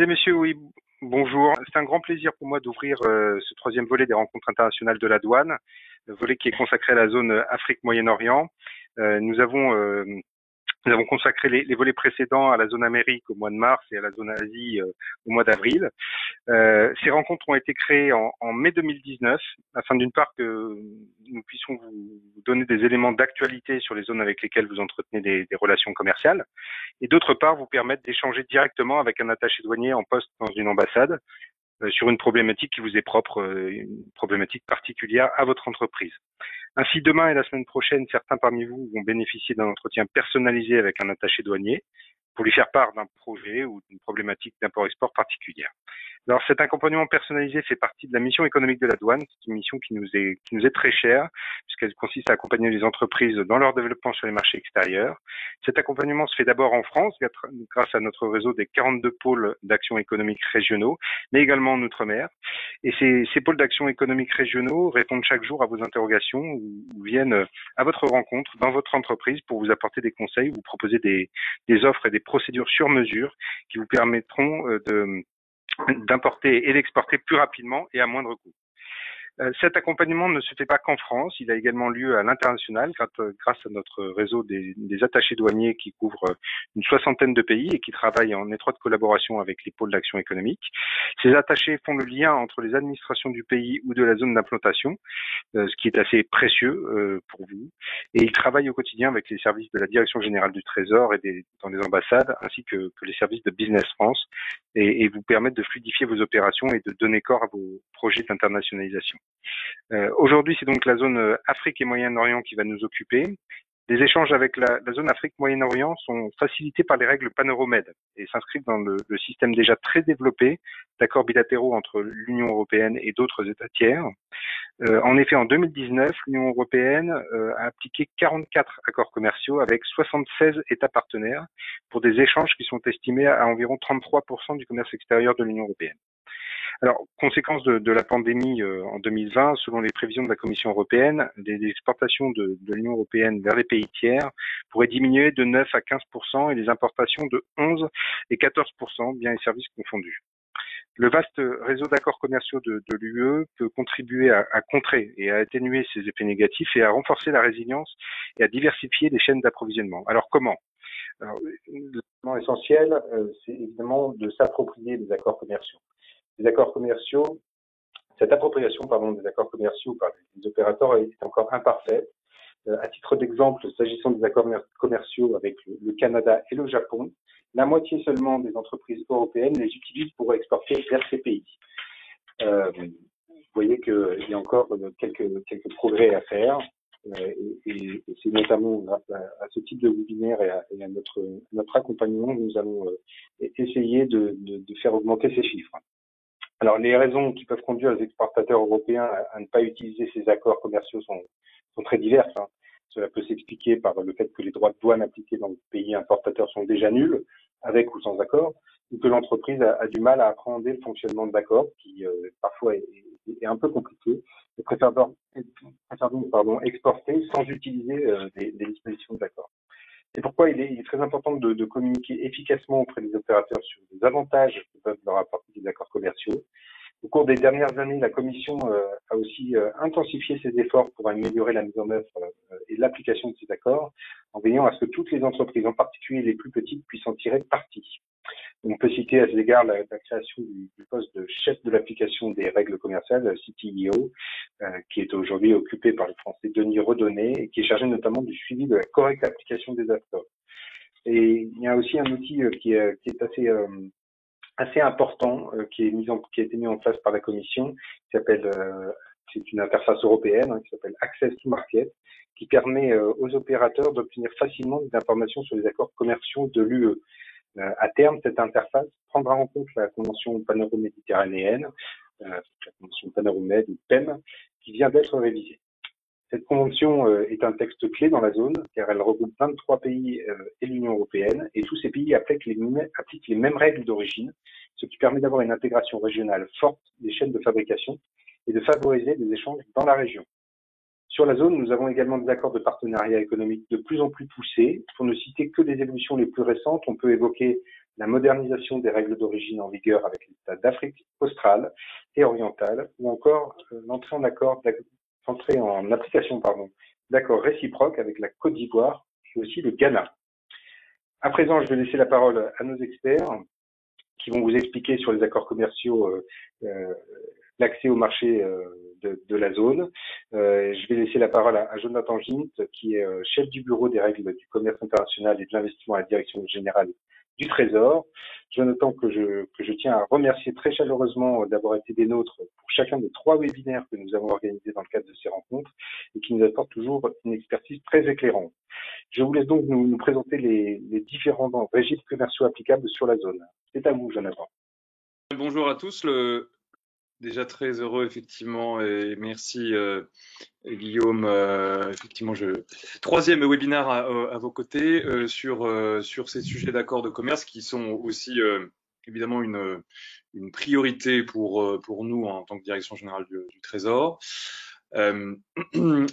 Messieurs, oui, bonjour. C'est un grand plaisir pour moi d'ouvrir ce troisième volet des rencontres internationales de la douane, le volet qui est consacré à la zone Afrique-Moyen-Orient. Nous avons consacré les volets précédents à la zone Amérique au mois de mars et à la zone Asie au mois d'avril. Ces rencontres ont été créées en mai 2019 afin d'une part que nous puissions vous donner des éléments d'actualité sur les zones avec lesquelles vous entretenez des relations commerciales et d'autre part vous permettre d'échanger directement avec un attaché douanier en poste dans une ambassade sur une problématique qui vous est propre, une problématique particulière à votre entreprise. Ainsi, demain et la semaine prochaine, certains parmi vous vont bénéficier d'un entretien personnalisé avec un attaché douanier pour lui faire part d'un projet ou d'une problématique d'import-export particulière. Alors, cet accompagnement personnalisé fait partie de la mission économique de la douane. C'est une mission qui nous est très chère, puisqu'elle consiste à accompagner les entreprises dans leur développement sur les marchés extérieurs. Cet accompagnement se fait d'abord en France, grâce à notre réseau des 42 pôles d'action économique régionaux, mais également en Outre-mer. Et ces pôles d'action économique régionaux répondent chaque jour à vos interrogations ou viennent à votre rencontre dans votre entreprise pour vous apporter des conseils, vous proposer des offres et des procédures sur mesure qui vous permettront d'importer et d'exporter plus rapidement et à moindre coût. Cet accompagnement ne se fait pas qu'en France, il a également lieu à l'international grâce à notre réseau des attachés douaniers qui couvrent une soixantaine de pays et qui travaillent en étroite collaboration avec les pôles d'action économique. Ces attachés font le lien entre les administrations du pays ou de la zone d'implantation, ce qui est assez précieux pour vous. Et ils travaillent au quotidien avec les services de la Direction générale du Trésor et dans les ambassades, ainsi que les services de Business France, et vous permettent de fluidifier vos opérations et de donner corps à vos projets d'internationalisation. Aujourd'hui, c'est donc la zone Afrique et Moyen-Orient qui va nous occuper. Les échanges avec la zone Afrique-Moyen-Orient sont facilités par les règles Pan-Euromède et s'inscrivent dans le système déjà très développé d'accords bilatéraux entre l'Union européenne et d'autres États tiers. En effet, en 2019, l'Union européenne a appliqué 44 accords commerciaux avec 76 États partenaires pour des échanges qui sont estimés à environ 33% du commerce extérieur de l'Union européenne. Alors, conséquence de la pandémie en 2020, selon les prévisions de la Commission européenne, les exportations de l'Union européenne vers les pays tiers pourraient diminuer de 9 à 15% et les importations de 11 et 14%, biens et services confondus. Le vaste réseau d'accords commerciaux de l'UE peut contribuer à contrer et à atténuer ces effets négatifs et à renforcer la résilience et à diversifier les chaînes d'approvisionnement. Alors comment ? Alors, l'élément essentiel, c'est évidemment de s'approprier les accords commerciaux. Les accords commerciaux, cette appropriation des accords commerciaux par les opérateurs est encore imparfaite. À titre d'exemple, s'agissant des accords commerciaux avec le Canada et le Japon, la moitié seulement des entreprises européennes les utilisent pour exporter vers ces pays. Vous voyez qu'il y a encore quelques progrès à faire. Et c'est notamment grâce à ce type de webinaire et à notre accompagnement, nous allons essayer de faire augmenter ces chiffres. Alors, les raisons qui peuvent conduire les exportateurs européens à ne pas utiliser ces accords commerciaux sont très diverses. Cela peut s'expliquer par le fait que les droits de douane appliqués dans le pays importateur sont déjà nuls, avec ou sans accord, ou que l'entreprise a du mal à appréhender le fonctionnement de l'accord, qui parfois est un peu compliqué, et préfère exporter sans utiliser des dispositions de l'accord. C'est pourquoi il est très important de communiquer efficacement auprès des opérateurs sur les avantages que peuvent leur apporter les accords commerciaux. Au cours des dernières années, la Commission a aussi intensifié ses efforts pour améliorer la mise en œuvre et l'application de ces accords, en veillant à ce que toutes les entreprises, en particulier les plus petites, puissent en tirer parti. On peut citer à cet égard la création du poste de chef de l'application des règles commerciales, CTIO, qui est aujourd'hui occupé par le Français Denis Redonné et qui est chargé notamment du suivi de la correcte application des accords. Et il y a aussi un outil qui est assez important qui a été mis en place par la Commission, qui s'appelle c'est une interface européenne qui s'appelle Access to Market, qui permet aux opérateurs d'obtenir facilement des informations sur les accords commerciaux de l'UE. À terme, cette interface prendra en compte la Convention pan-euro-méditerranéenne, la Convention pan-euro-med ou PEM, qui vient d'être révisée. Cette convention est un texte clé dans la zone, car elle regroupe 23 pays et l'Union européenne, et tous ces pays appliquent les mêmes règles d'origine, ce qui permet d'avoir une intégration régionale forte des chaînes de fabrication et de favoriser des échanges dans la région. Sur la zone, nous avons également des accords de partenariat économique de plus en plus poussés. Pour ne citer que les évolutions les plus récentes, on peut évoquer la modernisation des règles d'origine en vigueur avec les États d'Afrique australe et orientale, ou encore l'entrée en application d'accords réciproques avec la Côte d'Ivoire et aussi le Ghana. À présent, je vais laisser la parole à nos experts qui vont vous expliquer sur les accords commerciaux l'accès au marché de la zone. Je vais laisser la parole à Jonathan Gint, qui est chef du bureau des règles du commerce international et de l'investissement à la direction générale du Trésor. Jonathan, que je tiens à remercier très chaleureusement d'avoir été des nôtres pour chacun des 3 webinaires que nous avons organisés dans le cadre de ces rencontres et qui nous apporte toujours une expertise très éclairante. Je vous laisse donc nous présenter les différents régimes commerciaux applicables sur la zone. C'est à vous, Jonathan. Bonjour à tous. Déjà très heureux, effectivement, et merci Guillaume. Effectivement, troisième webinaire à vos côtés sur ces sujets d'accords de commerce qui sont aussi évidemment une priorité pour nous en tant que direction générale du Trésor.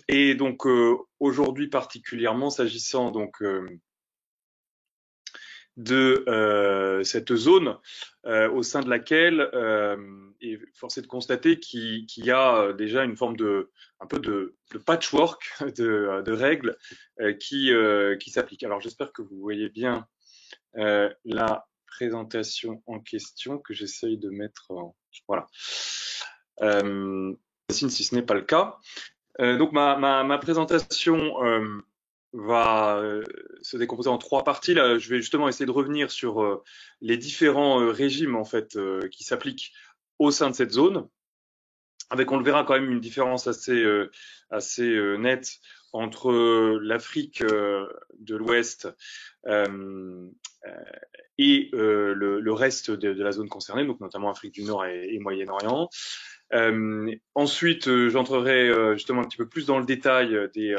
Et donc aujourd'hui particulièrement s'agissant donc de cette zone au sein de laquelle est forcé de constater qu'il y a déjà une forme un peu de patchwork de règles qui s'appliquent. Alors j'espère que vous voyez bien la présentation en question que j'essaye de mettre voilà. Si ce n'est pas le cas. Donc ma présentation va se décomposer en 3 parties. Là, je vais justement essayer de revenir sur les différents régimes en fait qui s'appliquent au sein de cette zone, avec, on le verra, quand même une différence assez nette entre l'Afrique de l'Ouest et le reste de la zone concernée, donc notamment Afrique du Nord et Moyen-Orient. Ensuite, j'entrerai justement un petit peu plus dans le détail des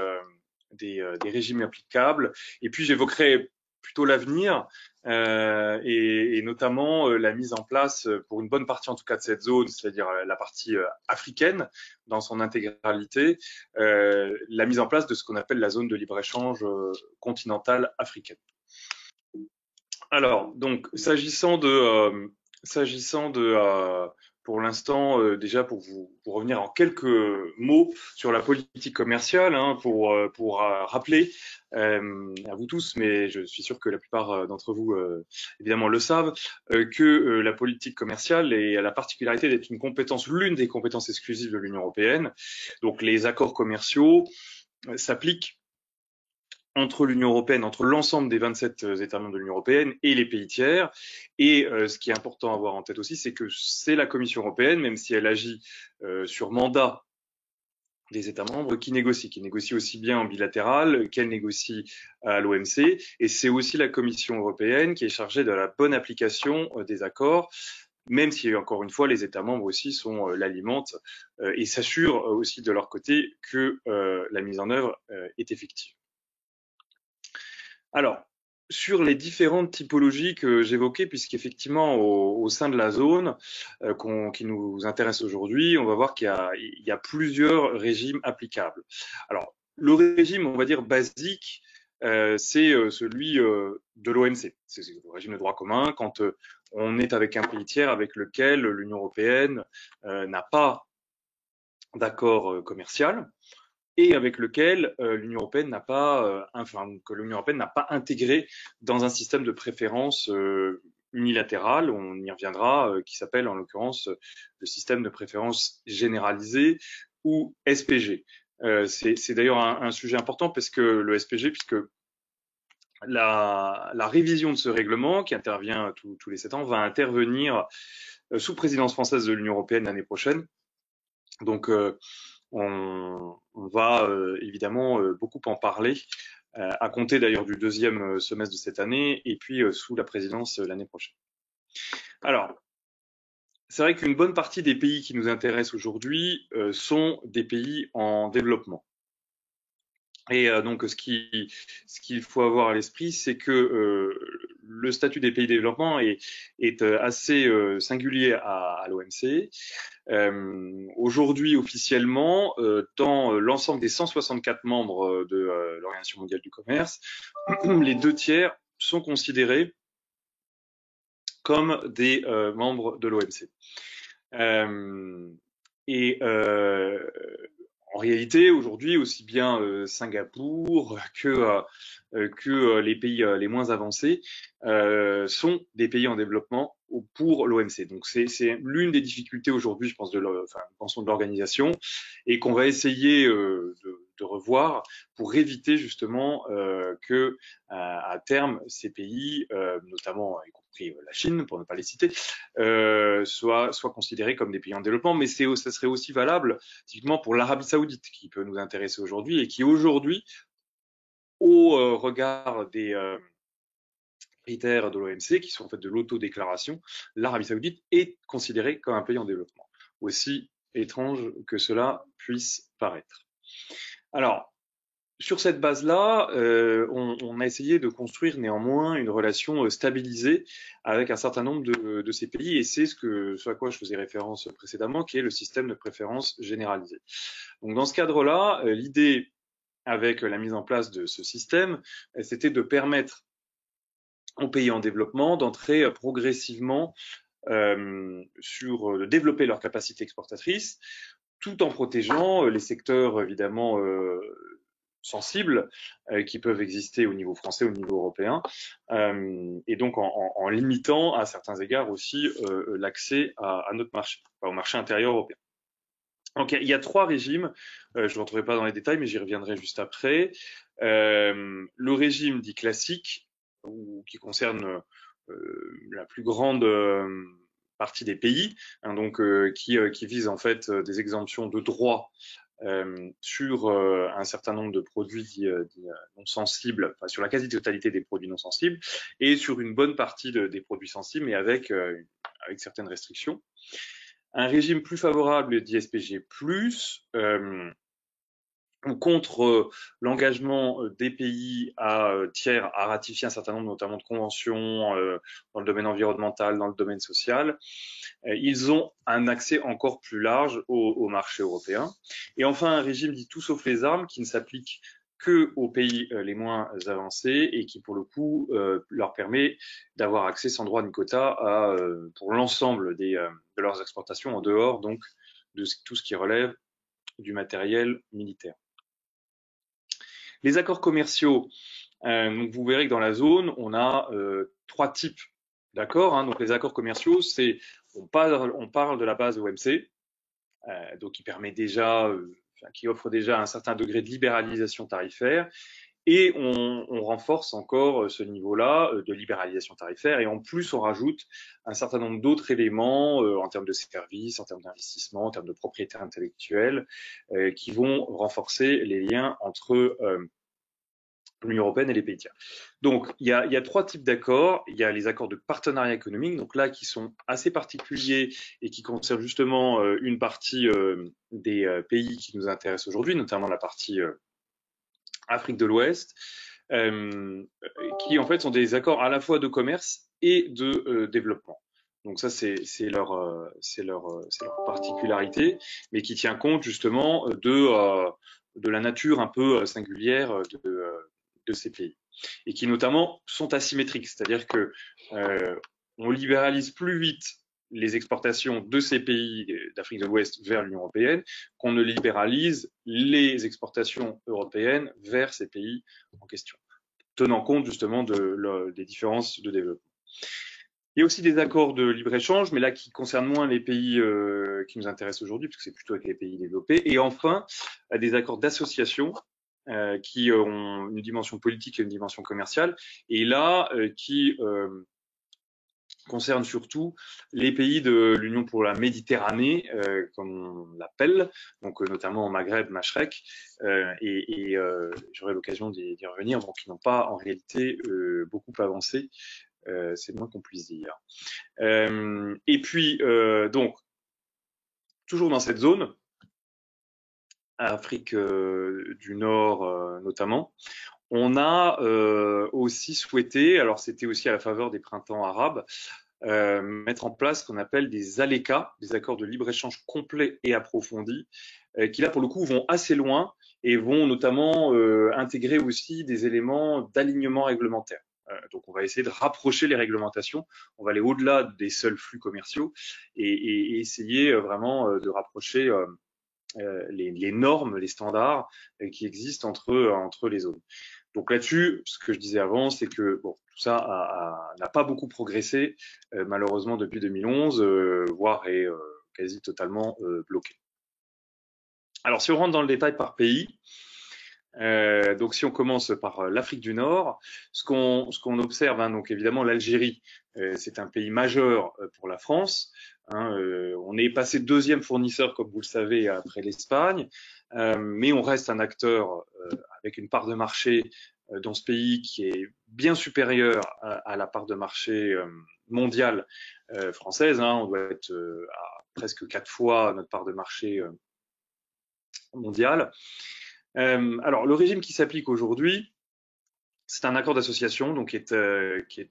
régimes applicables, et puis j'évoquerai plutôt l'avenir et notamment la mise en place pour une bonne partie en tout cas de cette zone, c'est-à-dire la partie africaine dans son intégralité, la mise en place de ce qu'on appelle la zone de libre-échange continentale africaine. Alors, donc, s'agissant de pour l'instant, déjà pour vous revenir en quelques mots sur la politique commerciale, hein, pour rappeler à vous tous, mais je suis sûr que la plupart d'entre vous évidemment le savent, que la politique commerciale a la particularité d'être l'une des compétences exclusives de l'Union européenne. Donc les accords commerciaux s'appliquent entre l'Union européenne, entre l'ensemble des 27 États membres de l'Union européenne et les pays tiers. Et ce qui est important à avoir en tête aussi, c'est que c'est la Commission européenne, même si elle agit sur mandat des États membres, qui négocie aussi bien en bilatéral qu'elle négocie à l'OMC. Et c'est aussi la Commission européenne qui est chargée de la bonne application des accords, même si, encore une fois, les États membres aussi l'alimentent et s'assurent aussi de leur côté que la mise en œuvre est effective. Alors, sur les différentes typologies que j'évoquais, puisqu'effectivement, au sein de la zone qui nous intéresse aujourd'hui, on va voir qu'il y a plusieurs régimes applicables. Alors, le régime, on va dire, basique, c'est celui de l'OMC. C'est le régime de droit commun quand on est avec un pays tiers avec lequel l'Union européenne n'a pas d'accord commercial, et avec lequel l'Union européenne n'a pas, que l'Union européenne n'a pas intégré dans un système de préférence unilatéral, on y reviendra, qui s'appelle en l'occurrence le système de préférence généralisé ou SPG. C'est d'ailleurs un sujet important parce que le SPG, puisque la révision de ce règlement qui intervient tous les 7 ans va intervenir sous présidence française de l'Union européenne l'année prochaine. Donc on va évidemment beaucoup en parler, à compter d'ailleurs du 2e semestre de cette année et puis sous la présidence l'année prochaine. Alors, c'est vrai qu'une bonne partie des pays qui nous intéressent aujourd'hui sont des pays en développement. Et donc, ce qu'il faut avoir à l'esprit, c'est que le statut des pays de développement est assez singulier à l'OMC. Aujourd'hui, officiellement, dans l'ensemble des 164 membres de l'Organisation mondiale du commerce, les 2 tiers sont considérés comme des membres de l'OMC. En réalité, aujourd'hui, aussi bien Singapour que les pays les moins avancés sont des pays en développement pour l'OMC. Donc c'est l'une des difficultés aujourd'hui, je pense, de l'organisation, et qu'on va essayer de revoir pour éviter justement que à terme ces pays, notamment y compris la Chine, pour ne pas les citer, soient considérés comme des pays en développement. Mais ça serait aussi valable typiquement pour l'Arabie Saoudite, qui peut nous intéresser aujourd'hui et qui aujourd'hui, au regard des critères de l'OMC, qui sont en fait de l'autodéclaration, l'Arabie Saoudite est considérée comme un pays en développement, aussi étrange que cela puisse paraître. Alors, sur cette base-là, on a essayé de construire néanmoins une relation stabilisée avec un certain nombre de ces pays, et c'est ce à quoi je faisais référence précédemment, qui est le système de préférence généralisé. Donc dans ce cadre-là, l'idée avec la mise en place de ce système, c'était de permettre aux pays en développement d'entrer progressivement de développer leur capacité exportatrice, tout en protégeant les secteurs évidemment sensibles qui peuvent exister au niveau français, au niveau européen, et donc en limitant à certains égards aussi l'accès à notre marché, au marché intérieur européen. Donc il y a trois régimes, je ne rentrerai pas dans les détails, mais j'y reviendrai juste après. Le régime dit classique, qui concerne la plus grande partie des pays, hein, donc qui vise en fait des exemptions de droit sur un certain nombre de produits dits non sensibles, enfin sur la quasi-totalité des produits non sensibles, et sur une bonne partie des produits sensibles, mais avec certaines restrictions. Un régime plus favorable dit SPG+, contre l'engagement des pays tiers à ratifier un certain nombre notamment de conventions dans le domaine environnemental, dans le domaine social. Ils ont un accès encore plus large au marché européen. Et enfin, un régime dit tout sauf les armes, qui ne s'applique que aux pays les moins avancés et qui, pour le coup, leur permet d'avoir accès sans droit ni quota pour l'ensemble de leurs exportations en dehors donc de tout ce qui relève du matériel militaire. Les accords commerciaux, donc vous verrez que dans la zone, on a trois types d'accords. Hein. Donc les accords commerciaux, on parle de la base OMC, donc qui offre déjà un certain degré de libéralisation tarifaire, et on renforce encore ce niveau-là de libéralisation tarifaire, et en plus on rajoute un certain nombre d'autres éléments en termes de services, en termes d'investissement, en termes de propriété intellectuelle, qui vont renforcer les liens entre l'Union européenne et les pays tiers. Donc, il y a trois types d'accords. Il y a les accords de partenariat économique, donc là, qui sont assez particuliers et qui concernent justement une partie des pays qui nous intéressent aujourd'hui, notamment la partie Afrique de l'Ouest, qui en fait sont des accords à la fois de commerce et de développement. Donc ça, c'est leur particularité, mais qui tient compte justement de la nature un peu singulière de ces pays, et qui notamment sont asymétriques, c'est-à-dire que on libéralise plus vite les exportations de ces pays d'Afrique de l'Ouest vers l'Union européenne qu'on ne libéralise les exportations européennes vers ces pays en question, tenant compte justement des différences de développement. Il y a aussi des accords de libre-échange, mais là qui concernent moins les pays qui nous intéressent aujourd'hui, parce que c'est plutôt avec les pays développés. Et enfin, des accords d'association qui ont une dimension politique et une dimension commerciale, et là qui concernent surtout les pays de l'Union pour la Méditerranée, comme on l'appelle, donc notamment au Maghreb, Machrek, et j'aurai l'occasion d'y revenir, donc qui n'ont pas en réalité beaucoup avancé, c'est le moins qu'on puisse dire. Et puis, donc, toujours dans cette zone, Afrique du Nord notamment, on a aussi souhaité, alors c'était aussi à la faveur des printemps arabes, mettre en place ce qu'on appelle des ALECA, des accords de libre-échange complets et approfondis, qui là pour le coup vont assez loin et vont notamment intégrer aussi des éléments d'alignement réglementaire. Donc, on va essayer de rapprocher les réglementations. On va aller au-delà des seuls flux commerciaux et essayer vraiment de rapprocher les normes, les standards qui existent entre les zones. Donc là-dessus, ce que je disais avant, c'est que bon, tout ça n'a pas beaucoup progressé, malheureusement depuis 2011, voire est quasi totalement bloqué. Alors si on rentre dans le détail par pays, donc si on commence par l'Afrique du Nord, ce qu'on observe, hein, donc évidemment l'Algérie, c'est un pays majeur pour la France. Hein, on est passé deuxième fournisseur, comme vous le savez, après l'Espagne, mais on reste un acteur avec une part de marché dans ce pays qui est bien supérieure à la part de marché mondiale française. Hein, on doit être à presque 4 fois notre part de marché mondiale. Alors, le régime qui s'applique aujourd'hui, c'est un accord d'association, donc qui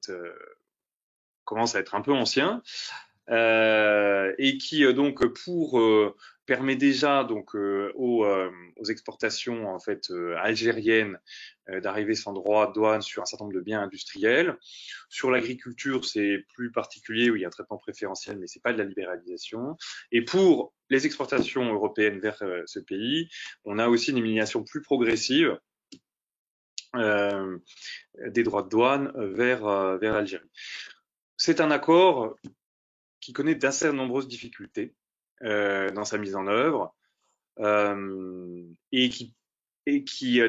commence à être un peu ancien, et qui donc permet déjà donc aux exportations en fait algériennes d'arriver sans droit de douane sur un certain nombre de biens industriels. Sur l'agriculture, c'est plus particulier où il y a un traitement préférentiel, mais c'est pas de la libéralisation. Et pour les exportations européennes vers ce pays, on a aussi une élimination plus progressive des droits de douane vers l'Algérie. C'est un accord qui connaît d'assez nombreuses difficultés dans sa mise en œuvre et qui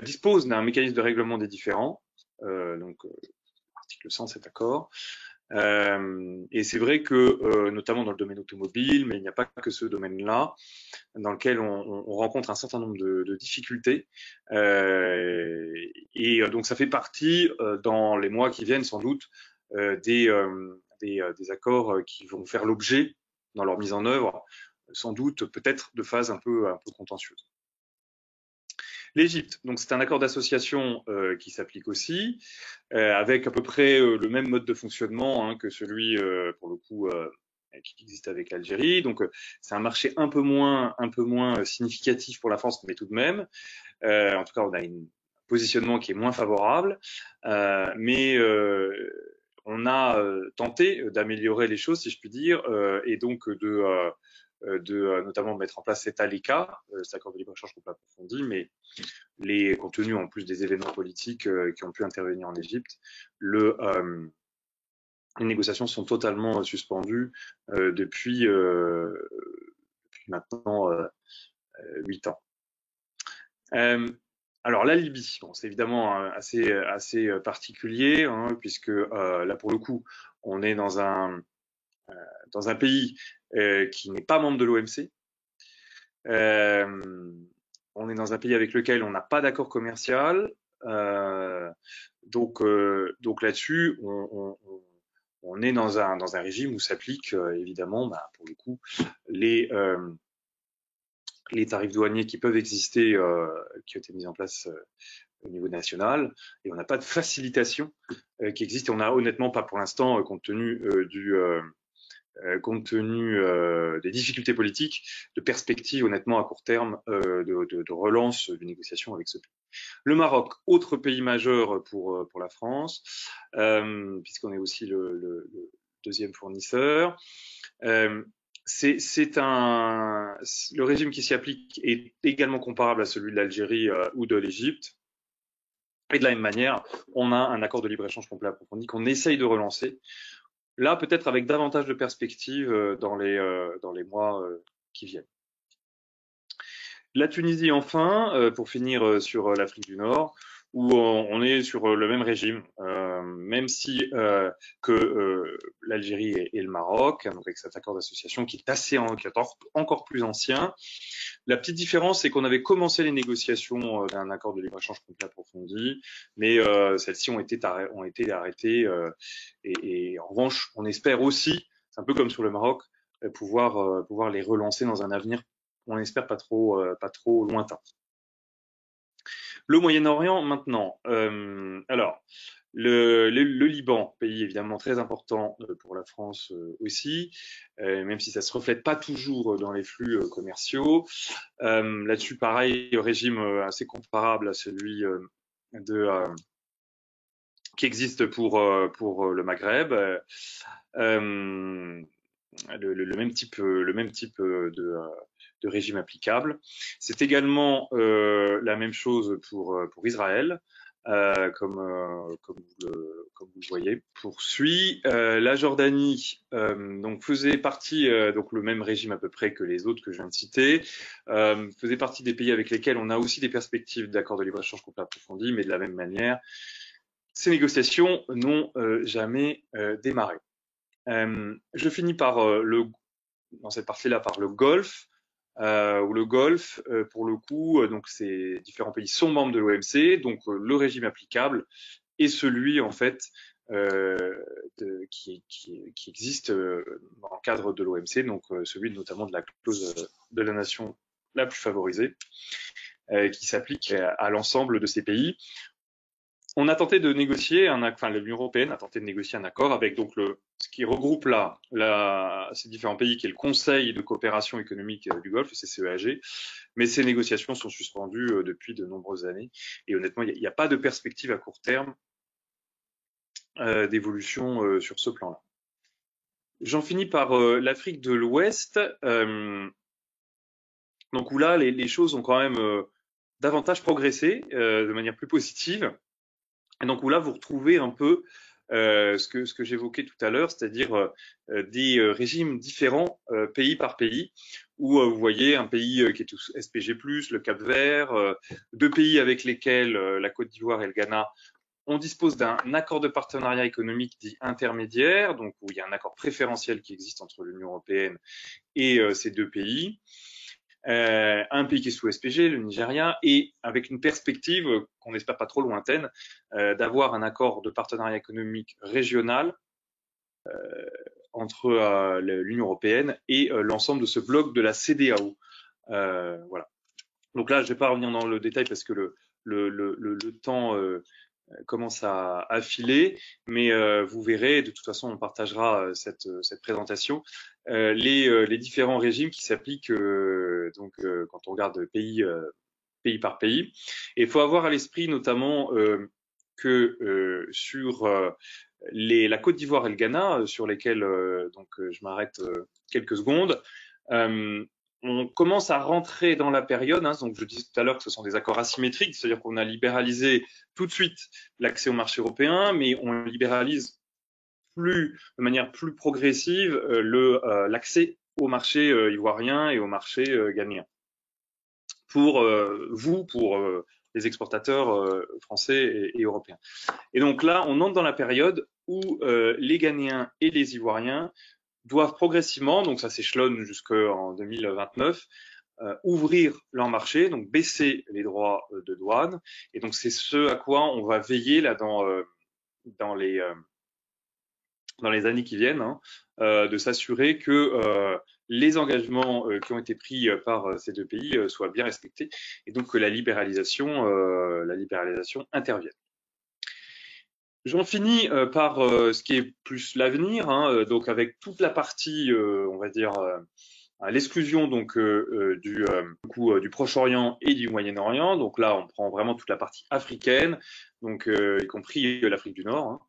dispose d'un mécanisme de règlement des différends, donc article 100 cet accord. Et c'est vrai que, notamment dans le domaine automobile, mais il n'y a pas que ce domaine-là, dans lequel on rencontre un certain nombre de difficultés. Et donc ça fait partie, dans les mois qui viennent sans doute, des accords qui vont faire l'objet, dans leur mise en œuvre, sans doute peut-être de phases un peu contentieuses. L'Égypte, donc c'est un accord d'association qui s'applique aussi, avec à peu près le même mode de fonctionnement hein, que celui, pour le coup, qui existe avec l'Algérie. Donc c'est un marché un peu moins significatif pour la France, mais tout de même. En tout cas, on a un positionnement qui est moins favorable, mais on a tenté d'améliorer les choses, si je puis dire, et donc de notamment mettre en place cet ALECA, cet accord de libre-échange qu'on peut approfondir, mais compte tenu en plus des événements politiques qui ont pu intervenir en Égypte, les négociations sont totalement suspendues depuis maintenant 8 ans. Alors la Libye, bon, c'est évidemment assez particulier, hein, puisque là pour le coup, on est dans un pays qui n'est pas membre de l'OMC. On est dans un pays avec lequel on n'a pas d'accord commercial. Donc là-dessus, on est dans un régime où s'appliquent évidemment, pour le coup, les tarifs douaniers qui peuvent exister, qui ont été mis en place au niveau national, et on n'a pas de facilitation qui existe. Et on n'a honnêtement pas pour l'instant, compte tenu des difficultés politiques, de perspectives honnêtement à court terme de relance d'une négociation avec ce pays. Le Maroc, autre pays majeur pour la France, puisqu'on est aussi le deuxième fournisseur. Le régime qui s'y applique est également comparable à celui de l'Algérie ou de l'Égypte. Et de la même manière, on a un accord de libre-échange complet approfondi qu'on essaye de relancer. Là, peut-être avec davantage de perspectives dans les mois qui viennent. La Tunisie, enfin, pour finir sur l'Afrique du Nord, où on est sur le même régime, même si que l'Algérie et le Maroc, donc avec cet accord d'association qui est encore plus ancien. La petite différence, c'est qu'on avait commencé les négociations d'un accord de libre-échange complet approfondi, mais celles-ci ont été arrêtées. Et en revanche, on espère aussi, c'est un peu comme sur le Maroc, pouvoir les relancer dans un avenir, on espère pas trop lointain. Le Moyen-Orient maintenant. Alors, le Liban, pays évidemment très important pour la France aussi, même si ça se reflète pas toujours dans les flux commerciaux. Là-dessus, pareil, régime assez comparable à celui qui existe pour le Maghreb. Le même type de régime applicable. C'est également la même chose pour Israël, comme vous le voyez. Poursuit la Jordanie, donc faisait partie donc le même régime à peu près que les autres que je viens de citer, faisait partie des pays avec lesquels on a aussi des perspectives d'accord de libre-échange complet approfondi, mais de la même manière, ces négociations n'ont jamais démarré. Je finis par dans cette partie-là par le Golfe, où le Golfe, pour le coup, donc ces différents pays sont membres de l'OMC, donc le régime applicable est celui en fait qui existe dans le cadre de l'OMC, donc celui notamment de la clause de la nation la plus favorisée, qui s'applique à l'ensemble de ces pays. On a tenté de négocier l'Union européenne a tenté de négocier un accord avec donc ce qui regroupe ces différents pays, qui est le Conseil de coopération économique du Golfe, CCEAG, mais ces négociations sont suspendues depuis de nombreuses années et honnêtement, il n'y a pas de perspective à court terme d'évolution sur ce plan-là. J'en finis par l'Afrique de l'Ouest, donc où là, les choses ont quand même davantage progressé de manière plus positive. Et donc où là, vous retrouvez un peu ce que j'évoquais tout à l'heure, c'est-à-dire des régimes différents pays par pays, où vous voyez un pays qui est tous SPG+, le Cap-Vert, deux pays avec lesquels la Côte d'Ivoire et le Ghana, on dispose d'un accord de partenariat économique dit intermédiaire, donc où il y a un accord préférentiel qui existe entre l'Union européenne et ces deux pays. Un pays qui est sous SPG, le Nigeria, et avec une perspective qu'on n'espère pas trop lointaine, d'avoir un accord de partenariat économique régional entre l'Union européenne et l'ensemble de ce bloc de la CEDEAO. Voilà. Donc là, je ne vais pas revenir dans le détail parce que le temps commence à filer, mais vous verrez, de toute façon, on partagera cette présentation, les différents régimes qui s'appliquent quand on regarde pays par pays. Et il faut avoir à l'esprit notamment que sur la Côte d'Ivoire et le Ghana, sur lesquels je m'arrête quelques secondes, on commence à rentrer dans la période, donc je disais tout à l'heure que ce sont des accords asymétriques, c'est-à-dire qu'on a libéralisé tout de suite l'accès au marché européen, mais on libéralise de manière plus progressive l'accès au marché ivoirien et au marché ghanéen. Pour les exportateurs français et européens. Et donc là, on entre dans la période où les Ghanéens et les Ivoiriens doivent progressivement, donc ça s'échelonne jusqu'en 2029, ouvrir leur marché, donc baisser les droits de douane. Et donc c'est ce à quoi on va veiller là dans les années qui viennent, de s'assurer que les engagements qui ont été pris par ces deux pays soient bien respectés et donc que la libéralisation intervienne. J'en finis par ce qui est plus l'avenir, donc avec toute la partie, on va dire, à l'exclusion donc du Proche-Orient et du Moyen-Orient. Donc là, on prend vraiment toute la partie africaine, donc y compris l'Afrique du Nord.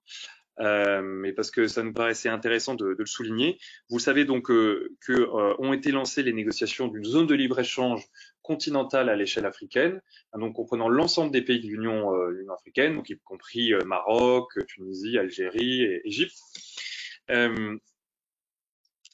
Mais parce que ça nous paraissait intéressant de le souligner. Vous savez donc ont été lancées les négociations d'une zone de libre-échange continentale à l'échelle africaine, donc comprenant l'ensemble des pays de l'Union africaine, donc y compris Maroc, Tunisie, Algérie et Égypte.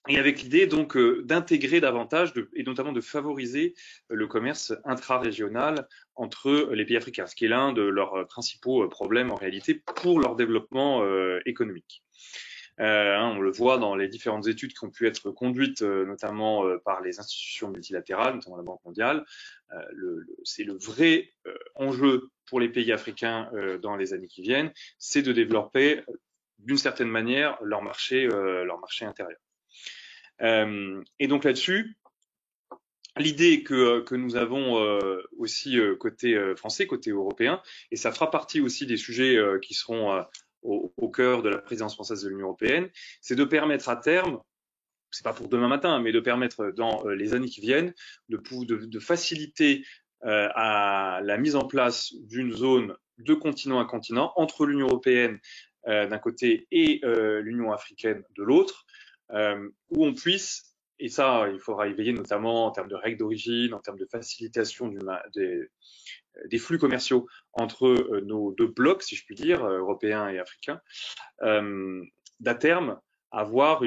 Et avec l'idée donc d'intégrer davantage et notamment de favoriser le commerce intra-régional entre les pays africains, ce qui est l'un de leurs principaux problèmes en réalité pour leur développement économique. On le voit dans les différentes études qui ont pu être conduites notamment par les institutions multilatérales, notamment la Banque mondiale. C'est le vrai enjeu pour les pays africains dans les années qui viennent, c'est de développer d'une certaine manière leur marché intérieur. Et donc là-dessus, l'idée que nous avons aussi côté français, côté européen, et ça fera partie aussi des sujets qui seront au cœur de la présidence française de l'Union européenne, c'est de permettre à terme, c'est pas pour demain matin, mais de permettre dans les années qui viennent de faciliter à la mise en place d'une zone de continent à continent, entre l'Union européenne d'un côté et l'Union africaine de l'autre, où on puisse, et ça, il faudra y veiller notamment en termes de règles d'origine, en termes de facilitation des flux commerciaux entre nos deux blocs, si je puis dire, européens et africains, d'à terme avoir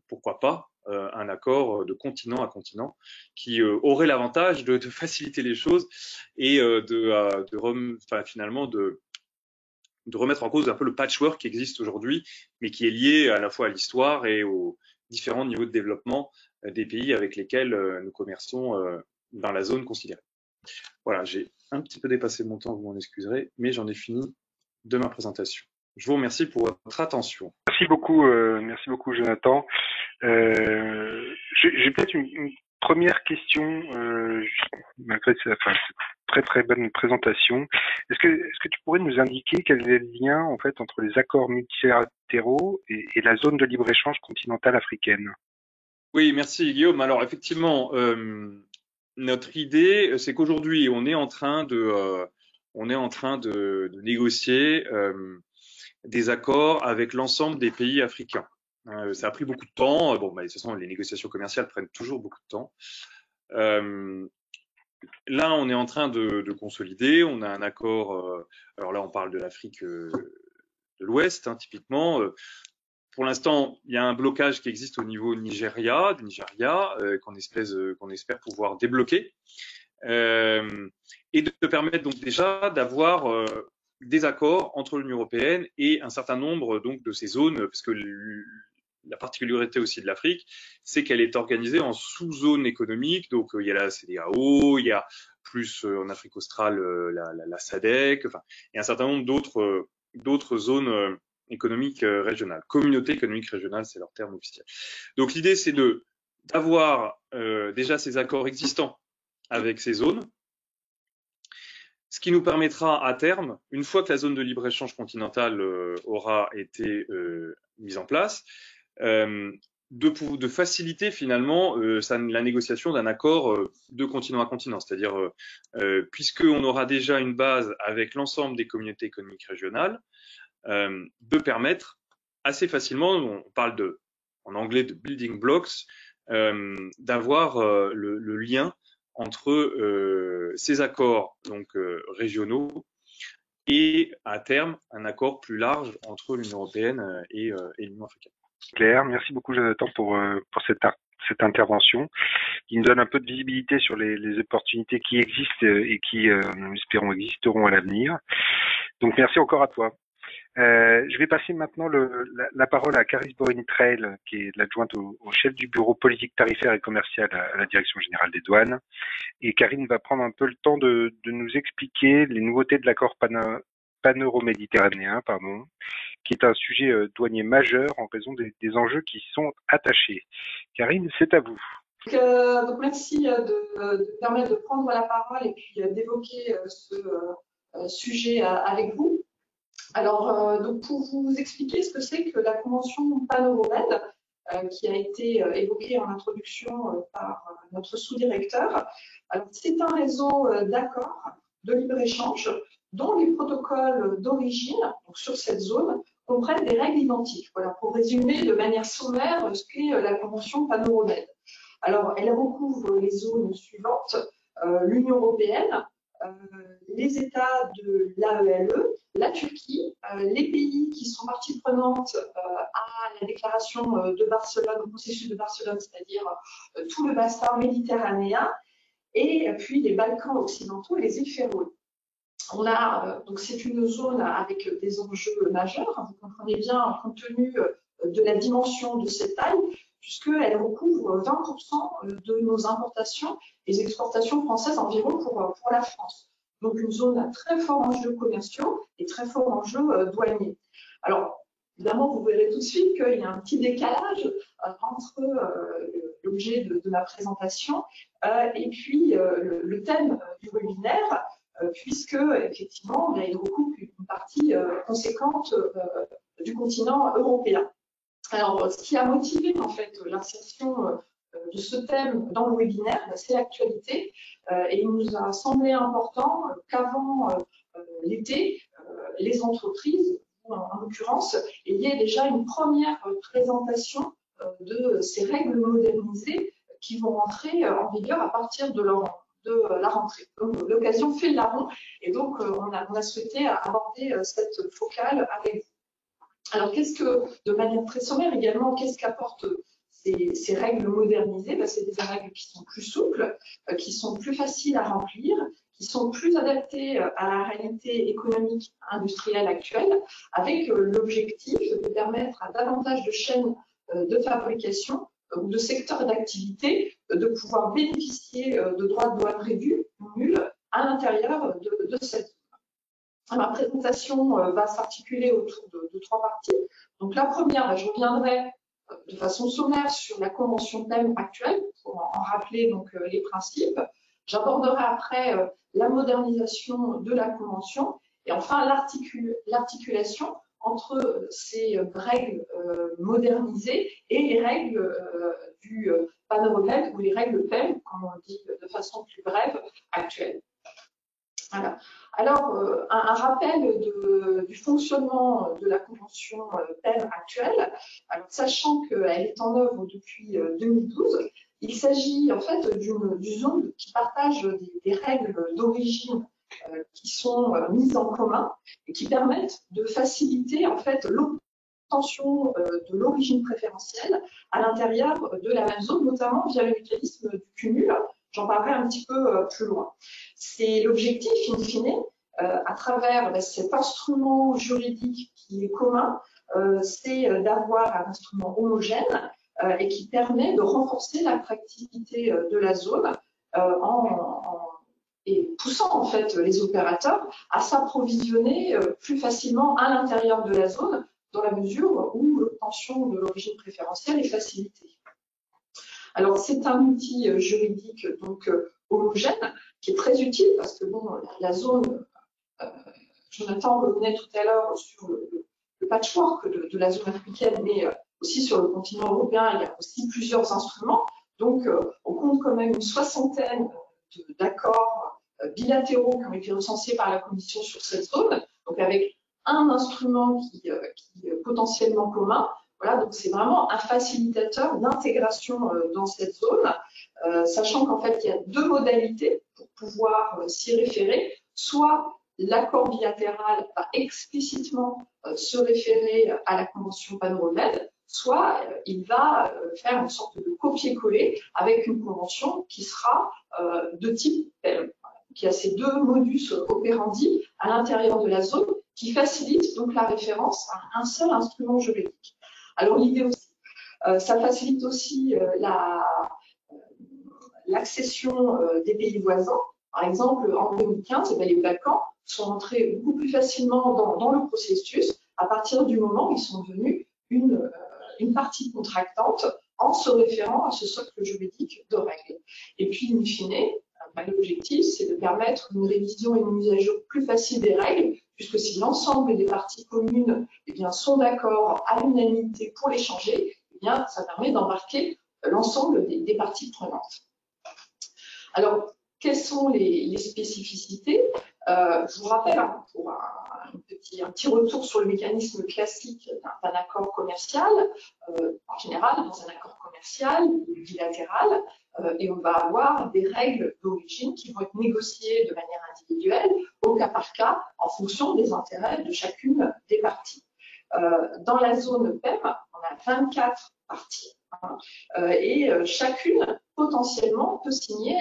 pourquoi pas, un accord de continent à continent qui aurait l'avantage de faciliter les choses et finalement de remettre en cause un peu le patchwork qui existe aujourd'hui, mais qui est lié à la fois à l'histoire et aux différents niveaux de développement des pays avec lesquels nous commerçons dans la zone considérée. Voilà, j'ai un petit peu dépassé mon temps, vous m'en excuserez, mais j'en ai fini de ma présentation. Je vous remercie pour votre attention. Merci beaucoup Jonathan. J'ai peut-être une première question, malgré cette très bonne présentation. Est-ce que tu pourrais nous indiquer quel est le lien en fait entre les accords multilatéraux et la zone de libre-échange continentale africaine? Oui, merci Guillaume. Alors effectivement, notre idée, c'est qu'aujourd'hui, on est en train de négocier des accords avec l'ensemble des pays africains. Ça a pris beaucoup de temps. Bon, de toute façon, les négociations commerciales prennent toujours beaucoup de temps. Là, on est en train de consolider. On a un accord. Alors là, on parle de l'Afrique de l'Ouest, typiquement. Pour l'instant, il y a un blocage qui existe au niveau du Nigeria, qu'on espère pouvoir débloquer, et de permettre donc déjà d'avoir des accords entre l'Union européenne et un certain nombre donc de ces zones, parce que la particularité aussi de l'Afrique, c'est qu'elle est organisée en sous-zones économiques. Donc il y a la CEDEAO, il y a plus en Afrique australe la SADC, enfin, il y a un certain nombre d'autres zones économique régionale. Communauté économique régionale, c'est leur terme officiel. Donc l'idée, c'est d'avoir déjà ces accords existants avec ces zones, ce qui nous permettra à terme, une fois que la zone de libre-échange continentale aura été mise en place, de faciliter finalement la négociation d'un accord de continent à continent, c'est-à-dire puisqu'on aura déjà une base avec l'ensemble des communautés économiques régionales, de permettre assez facilement, on parle en anglais de building blocks, d'avoir le lien entre ces accords donc régionaux et à terme un accord plus large entre l'Union européenne et l'Union africaine. Claire, merci beaucoup Jonathan pour cette intervention qui nous donne un peu de visibilité sur les opportunités qui existent et qui, nous espérons, existeront à l'avenir. Donc merci encore à toi. Je vais passer maintenant la parole à Caris Borin-Trail, qui est l'adjointe au chef du bureau politique tarifaire et commercial à la Direction générale des douanes. Et Karine va prendre un peu le temps de nous expliquer les nouveautés de l'accord pan-euro-méditerranéen, qui est un sujet douanier majeur en raison des enjeux qui sont attachés. Karine, c'est à vous. Donc merci de permettre de prendre la parole et puis d'évoquer ce sujet avec vous. Alors, donc pour vous expliquer ce que c'est que la Convention pan-euro-med, qui a été évoquée en introduction par notre sous-directeur. Alors, c'est un réseau d'accords de libre-échange dont les protocoles d'origine, donc sur cette zone, comprennent des règles identiques. Voilà, pour résumer de manière sommaire ce qu'est la Convention pan-euro-med. Alors, elle recouvre les zones suivantes, l'Union européenne, les États de l'AELE, la Turquie, les pays qui sont parties prenantes à la déclaration de Barcelone, au processus de Barcelone, c'est-à-dire tout le bassin méditerranéen, et puis les Balkans occidentaux et les îles Féroé. Donc c'est une zone avec des enjeux majeurs, vous comprenez bien, compte tenu de la dimension de cette taille, puisqu'elle recouvre 20% de nos importations et exportations françaises environ pour la France. Donc une zone à très fort enjeux commerciaux et très fort enjeux douaniers. Alors, évidemment, vous verrez tout de suite qu'il y a un petit décalage entre l'objet de ma présentation et puis le thème du webinaire, puisque, effectivement, il recoupe une partie conséquente du continent européen. Alors, ce qui a motivé en fait l'insertion de ce thème dans le webinaire, c'est l'actualité, et il nous a semblé important qu'avant l'été, les entreprises, en l'occurrence, il y a déjà une première présentation de ces règles modernisées qui vont rentrer en vigueur à partir de la rentrée. L'occasion fait le larron, et donc on a souhaité aborder cette focale avec vous. Alors, de manière très sommaire également, qu'est-ce qu'apportent ces règles modernisées? C'est des règles qui sont plus souples, qui sont plus faciles à remplir, qui sont plus adaptées à la réalité économique industrielle actuelle, avec l'objectif de permettre à davantage de chaînes de fabrication ou de secteurs d'activité de pouvoir bénéficier de droits de douane réduits ou nuls à l'intérieur de cette zone. Ma présentation va s'articuler autour de 3 parties. Donc la première, je reviendrai de façon sommaire sur la convention PEM actuelle pour en rappeler donc les principes. J'aborderai après la modernisation de la convention et enfin l'articulation entre ces règles modernisées et les règles du PAN-OMED ou les règles PEM, comme on dit de façon plus brève, actuelles. Voilà. Alors, un rappel du fonctionnement de la convention PEM actuelle. Alors, sachant qu'elle est en œuvre depuis 2012, il s'agit en fait d'une zone qui partage des règles d'origine qui sont mises en commun et qui permettent de faciliter en fait l'obtention de l'origine préférentielle à l'intérieur de la même zone, notamment via le mécanisme du cumul. J'en parlerai un petit peu plus loin. C'est l'objectif, in fine, à travers cet instrument juridique qui est commun, c'est d'avoir un instrument homogène et qui permet de renforcer l'attractivité de la zone et poussant en fait les opérateurs à s'approvisionner plus facilement à l'intérieur de la zone, dans la mesure où l'obtention de l'origine préférentielle est facilitée. Alors, c'est un outil juridique donc homogène qui est très utile parce que bon, la zone, Jonathan revenait tout à l'heure sur le patchwork de la zone africaine, mais aussi sur le continent européen, il y a aussi plusieurs instruments. Donc, on compte quand même une 60aine d'accords bilatéraux qui ont été recensés par la Commission sur cette zone, donc avec un instrument qui est potentiellement commun. Voilà, donc c'est vraiment un facilitateur d'intégration dans cette zone, sachant qu'en fait, il y a 2 modalités pour pouvoir s'y référer. Soit l'accord bilatéral va explicitement se référer à la convention PAN-OMED, soit il va faire une sorte de copier-coller avec une convention qui sera de type PEM, qui a ces 2 modus operandi à l'intérieur de la zone, qui facilite donc la référence à un seul instrument juridique. Alors l'idée aussi, ça facilite aussi l'accession des pays voisins. Par exemple, en 2015, les Balkans sont entrés beaucoup plus facilement dans le processus à partir du moment où ils sont devenus une partie contractante en se référant à ce socle juridique de règles. Et puis, in fine, l'objectif, c'est de permettre une révision et une mise à jour plus facile des règles, puisque si l'ensemble des parties communes sont d'accord à l'unanimité pour les changer, ça permet d'embarquer l'ensemble des parties prenantes. Alors, quelles sont les spécificités? Je vous rappelle, pour un petit retour sur le mécanisme classique d'un accord commercial, en général, dans un accord commercial bilatéral, et on va avoir des règles d'origine qui vont être négociées de manière individuelle, au cas par cas, en fonction des intérêts de chacune des parties. Dans la zone PEM, on a 24 parties, et chacune, potentiellement, peut signer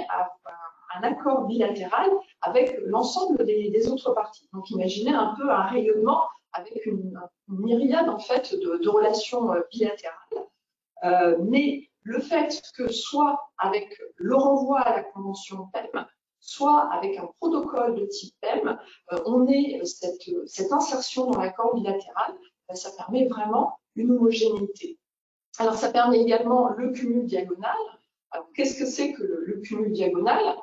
un accord bilatéral avec l'ensemble des autres parties. Donc, imaginez un peu un rayonnement avec une myriade en fait de relations bilatérales. Mais le fait que soit avec le renvoi à la convention PEM, soit avec un protocole de type PEM, on ait cette insertion dans l'accord bilatéral, ça permet vraiment une homogénéité. Alors, ça permet également le cumul diagonal. Alors, qu'est-ce que c'est que le cumul diagonal?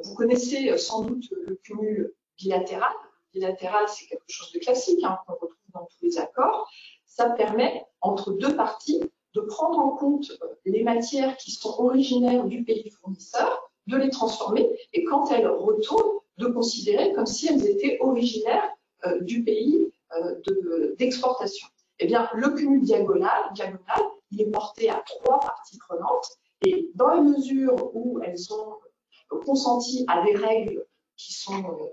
Vous connaissez sans doute le cumul bilatéral. Bilatéral, c'est quelque chose de classique qu'on retrouve dans tous les accords. Ça permet, entre 2 parties, de prendre en compte les matières qui sont originaires du pays fournisseur, de les transformer, et quand elles retournent, de considérer comme si elles étaient originaires du pays d'exportation. Eh bien, le cumul diagonal, il est porté à 3 parties prenantes, et dans la mesure où elles ont consenti à des règles qui sont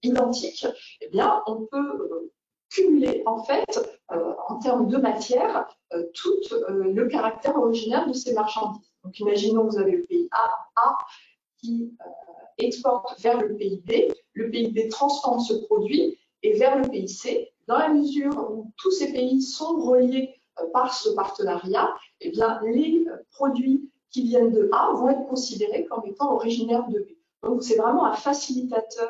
identiques, eh bien, on peut cumuler en fait, en termes de matière, tout le caractère originaire de ces marchandises. Donc, imaginons que vous avez le pays A qui exporte vers le pays B transforme ce produit et vers le pays C. Dans la mesure où tous ces pays sont reliés par ce partenariat, eh bien, les produits qui viennent de A vont être considérés comme étant originaires de B. Donc, c'est vraiment un facilitateur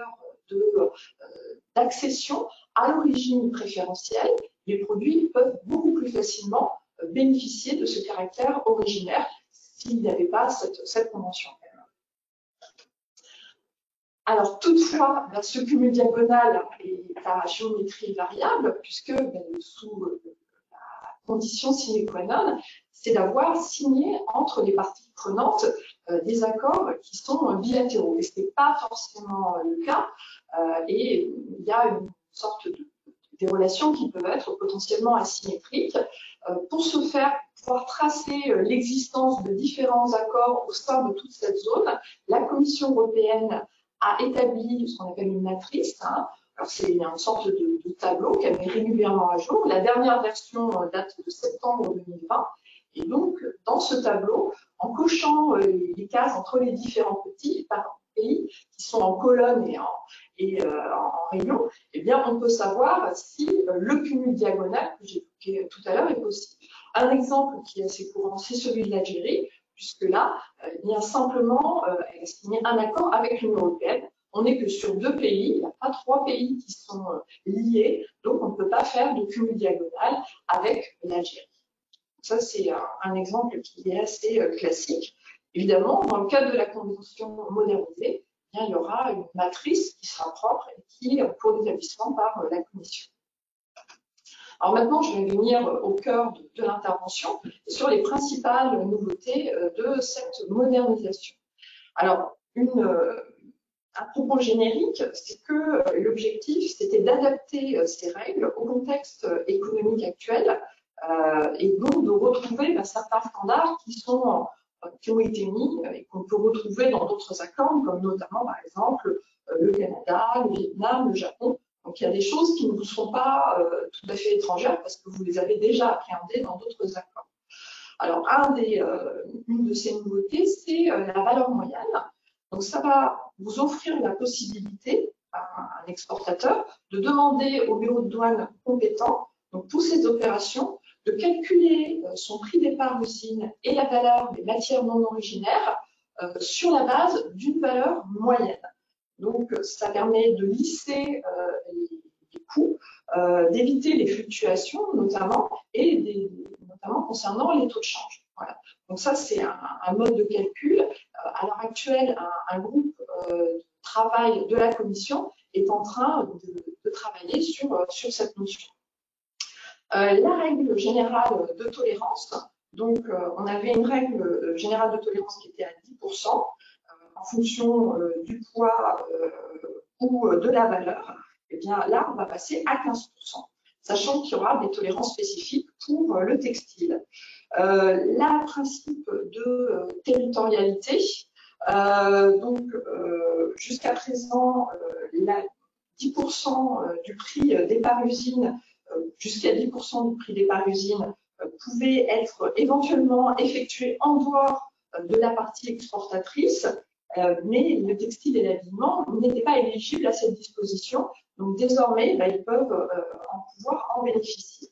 d'accession à l'origine préférentielle. Les produits peuvent beaucoup plus facilement bénéficier de ce caractère originaire s'il n'y avait pas cette convention. Alors, toutefois, ce cumul diagonal est à géométrie variable, puisque sous la condition sine qua non, c'est d'avoir signé entre les parties prenantes des accords qui sont bilatéraux. Et ce n'est pas forcément le cas, et il y a une sorte des relations qui peuvent être potentiellement asymétriques. Pour ce faire, pouvoir tracer l'existence de différents accords au sein de toute cette zone, la Commission européenne a établi ce qu'on appelle une matrice. Alors, c'est une sorte de tableau qu'elle met régulièrement à jour. La dernière version date de septembre 2020. Et donc, dans ce tableau, en cochant les cases entre les différents pays qui sont en colonne et en rayon, eh bien, on peut savoir si le cumul diagonal que j'évoquais tout à l'heure est possible. Un exemple qui est assez courant, c'est celui de l'Algérie, puisque là, il y a simplement elle a signé un accord avec l'Union européenne. On n'est que sur 2 pays, il n'y a pas 3 pays qui sont liés, donc on ne peut pas faire de cumul diagonal avec l'Algérie. Ça, c'est un exemple qui est assez classique. Évidemment, dans le cadre de la convention modernisée, eh bien, il y aura une matrice qui sera propre et qui pour l'établissement par la Commission. Alors maintenant, je vais venir au cœur de l'intervention sur les principales nouveautés de cette modernisation. Alors, un propos générique, c'est que l'objectif, c'était d'adapter ces règles au contexte économique actuel et donc de retrouver certains standards qui ont été mis et qu'on peut retrouver dans d'autres accords, comme notamment, par exemple, le Canada, le Vietnam, le Japon. Donc, il y a des choses qui ne vous sont pas tout à fait étrangères parce que vous les avez déjà appréhendées dans d'autres accords. Alors, une de ces nouveautés, c'est la valeur moyenne. Donc, ça va vous offrir la possibilité à un exportateur de demander au bureau de douane compétent, donc pour ces opérations, de calculer son prix départ usine et la valeur des matières non originaires sur la base d'une valeur moyenne. Donc, ça permet de lisser les coûts, d'éviter les fluctuations notamment, et notamment concernant les taux de change. Voilà. Donc ça, c'est un mode de calcul. À l'heure actuelle, un groupe de travail de la Commission est en train de travailler sur cette notion. La règle générale de tolérance. Donc, on avait une règle générale de tolérance qui était à 10%. En fonction du poids ou de la valeur, eh bien là, on va passer à 15%, sachant qu'il y aura des tolérances spécifiques pour le textile. Le principe de territorialité, donc jusqu'à présent, 10% du prix départ usine, jusqu'à 10% du prix départ usine pouvait être éventuellement effectué en dehors de la partie exportatrice, mais le textile et l'habillement n'étaient pas éligibles à cette disposition. Donc désormais, ils peuvent pouvoir en bénéficier.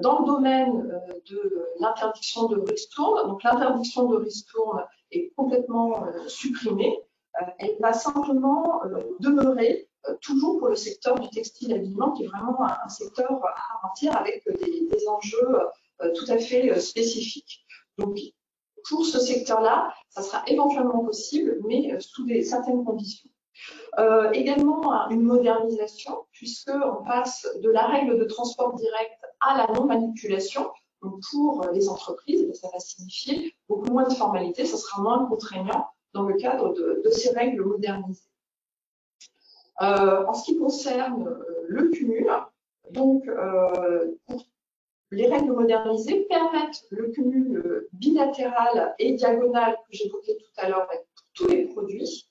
Dans le domaine de l'interdiction de ristourne, donc l'interdiction de ristourne est complètement supprimée. Elle va simplement demeurer toujours pour le secteur du textile et habillement, qui est vraiment un secteur à part entière avec des enjeux tout à fait spécifiques. Donc, pour ce secteur-là, ça sera éventuellement possible, mais sous certaines conditions. Également, une modernisation, puisqu'on passe de la règle de transport direct à la non-manipulation. Donc, pour les entreprises, ça va signifier beaucoup moins de formalités, ça sera moins contraignant dans le cadre de ces règles modernisées. En ce qui concerne le cumul, donc les règles modernisées permettent le cumul bilatéral et diagonal que j'évoquais tout à l'heure pour tous les produits.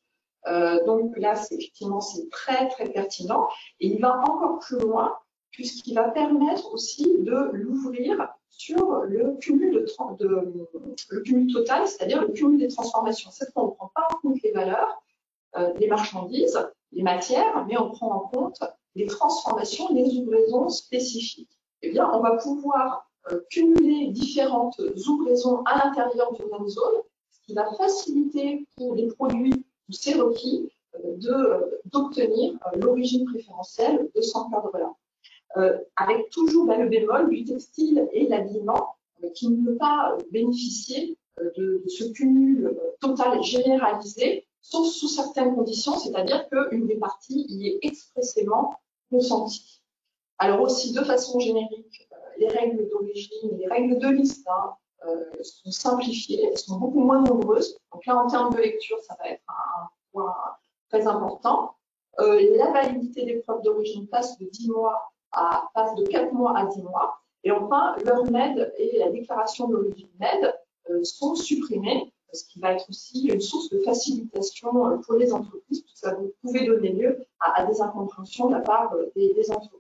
Donc là, effectivement, c'est très très pertinent. Et il va encore plus loin, puisqu'il va permettre aussi de l'ouvrir sur le cumul, le cumul total, c'est-à-dire le cumul des transformations. Cette fois, on ne prend pas en compte les valeurs des marchandises, les matières, mais on prend en compte les transformations, les ouvraisons spécifiques. Eh bien, on va pouvoir cumuler différentes ouvraisons à l'intérieur d'une même zone, ce qui va faciliter pour les produits ou ces requis d'obtenir l'origine préférentielle de ce cadre-là. Avec toujours le bémol du textile et l'habillement qui ne peut pas bénéficier de ce cumul total généralisé, sauf sous certaines conditions, c'est-à-dire qu'une des parties y est expressément consentie. Alors aussi, de façon générique, les règles d'origine, les règles de liste sont simplifiées, elles sont beaucoup moins nombreuses. Donc là, en termes de lecture, ça va être un point très important. La validité des preuves d'origine passe de 4 mois à 10 mois. Et enfin, leur MED et la déclaration d'origine MED sont supprimés, ce qui va être aussi une source de facilitation pour les entreprises, parce que ça pouvait donner lieu à des incompréhensions de la part des entreprises.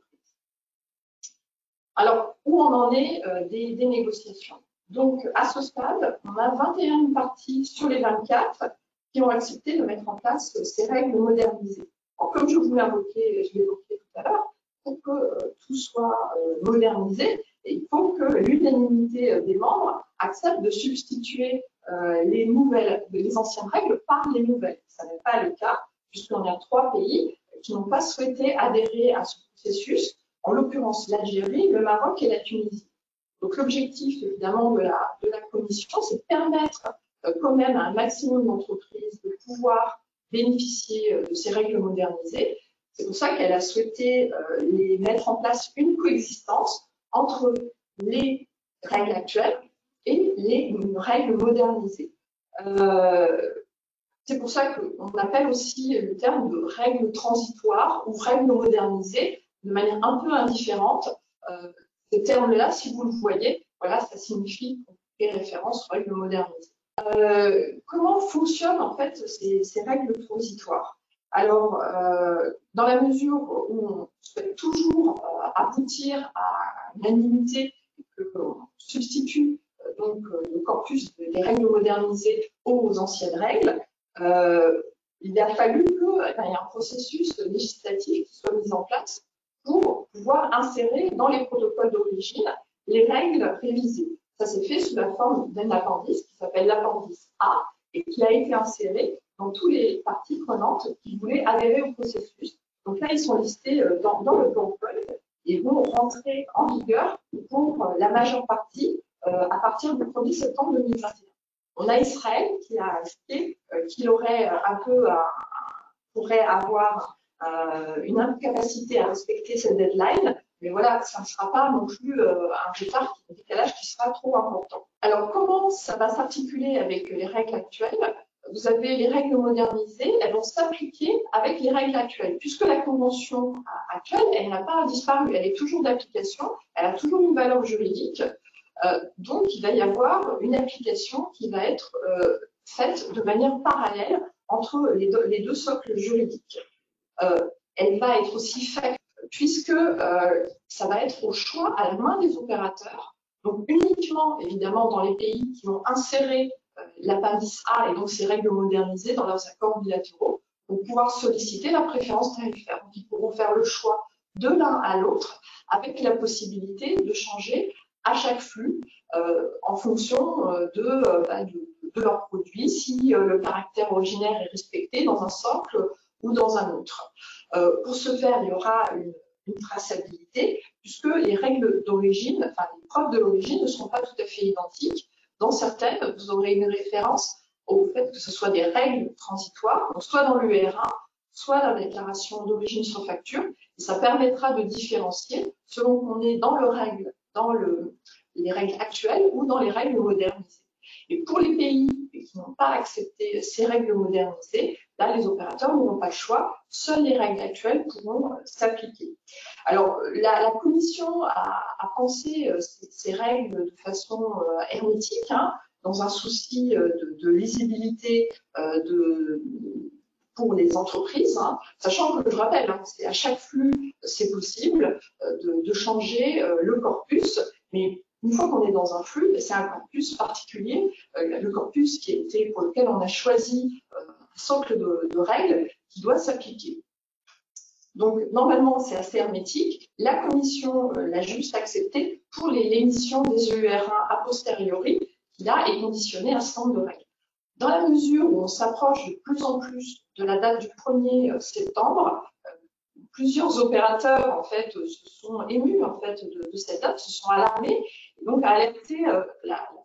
Alors, où on en est des négociations? Donc, à ce stade, on a 21 parties sur les 24 qui ont accepté de mettre en place ces règles modernisées. Alors, comme je l'évoquais tout à l'heure, pour que tout soit modernisé, il faut que l'unanimité des membres accepte de substituer les anciennes règles par les nouvelles. Ça n'est pas le cas, puisqu'on a 3 pays qui n'ont pas souhaité adhérer à ce processus, en l'occurrence l'Algérie, le Maroc et la Tunisie. Donc l'objectif évidemment de la Commission, c'est de permettre quand même à un maximum d'entreprises de pouvoir bénéficier de ces règles modernisées. C'est pour ça qu'elle a souhaité les mettre en place une coexistence entre les règles actuelles et les règles modernisées. C'est pour ça qu'on appelle aussi le terme de règles transitoires ou règles modernisées de manière un peu indifférente. Ce terme-là, si vous le voyez, voilà, ça signifie qu'on fait référence aux règles modernisées. Comment fonctionnent en fait ces règles transitoires? Alors, dans la mesure où on souhaite toujours aboutir à l'unanimité et qu'on substitue donc le corpus des règles modernisées aux anciennes règles, il a fallu qu'il y ait un processus législatif qui soit mis en place pour pouvoir insérer dans les protocoles d'origine les règles révisées. Ça s'est fait sous la forme d'un appendice qui s'appelle l'appendice A et qui a été inséré dans toutes les parties prenantes qui voulaient adhérer au processus. Donc là, ils sont listés dans le protocole et vont rentrer en vigueur pour la majeure partie à partir du 1er septembre 2021. On a Israël qui a indiqué qu'il aurait pourrait avoir une incapacité à respecter cette deadline, mais voilà, ça ne sera pas non plus un décalage qui sera trop important. Alors, comment ça va s'articuler avec les règles actuelles? Vous avez les règles modernisées, elles vont s'appliquer avec les règles actuelles, puisque la convention actuelle, elle n'a pas disparu, elle est toujours d'application, elle a toujours une valeur juridique, donc il va y avoir une application qui va être faite de manière parallèle entre les deux socles juridiques. Elle va être aussi faite puisque ça va être au choix à la main des opérateurs, donc uniquement évidemment dans les pays qui ont inséré l'appendice A et donc ces règles modernisées dans leurs accords bilatéraux pour pouvoir solliciter la préférence tarifaire. Donc ils pourront faire le choix de l'un à l'autre avec la possibilité de changer à chaque flux en fonction de leurs produits, si le caractère originaire est respecté dans un socle ou dans un autre. Pour ce faire, il y aura une traçabilité, puisque les règles d'origine, enfin les preuves de l'origine ne seront pas tout à fait identiques. Dans certaines, vous aurez une référence au fait que ce soit des règles transitoires, donc soit dans l'UR1, soit dans la déclaration d'origine sur facture, et ça permettra de différencier selon qu'on est dans les règles actuelles ou dans les règles modernisées. Et pour les pays qui n'ont pas accepté ces règles modernisées, là, les opérateurs n'auront pas le choix. Seules les règles actuelles pourront s'appliquer. Alors, la Commission a pensé ces règles de façon hermétique, hein, dans un souci de lisibilité pour les entreprises, hein, sachant que, je rappelle, hein, c'est à chaque flux, c'est possible de changer le corpus, mais une fois qu'on est dans un flux, c'est un corpus particulier, le corpus pour lequel on a choisi un socle de règles qui doit s'appliquer. Donc, normalement, c'est assez hermétique. La Commission l'a juste accepté pour l'émission des EUR1 a posteriori, qui là est conditionnée à un certain nombre de règles. Dans la mesure où on s'approche de plus en plus de la date du 1er septembre, plusieurs opérateurs en fait se sont émus en fait de cette date, se sont alarmés, et donc a alerté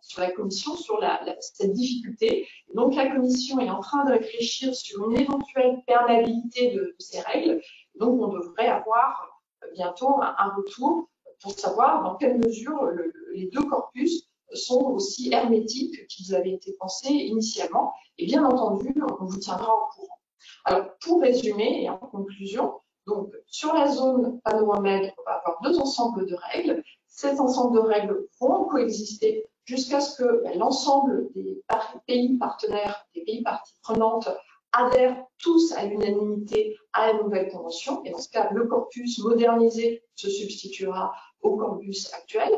sur la Commission sur cette difficulté. Et donc la Commission est en train de réfléchir sur une éventuelle perméabilité de ces règles. Et donc on devrait avoir bientôt un retour pour savoir dans quelle mesure les deux corpus sont aussi hermétiques qu'ils avaient été pensés initialement. Et bien entendu, on vous tiendra au courant. Alors, pour résumer et en conclusion, donc sur la zone Paneuromed, on va avoir deux ensembles de règles. Ces ensembles de règles vont coexister jusqu'à ce que l'ensemble des pays partenaires, des pays parties prenantes, adhèrent tous à l'unanimité à la nouvelle convention. Et dans ce cas, le corpus modernisé se substituera au corpus actuel.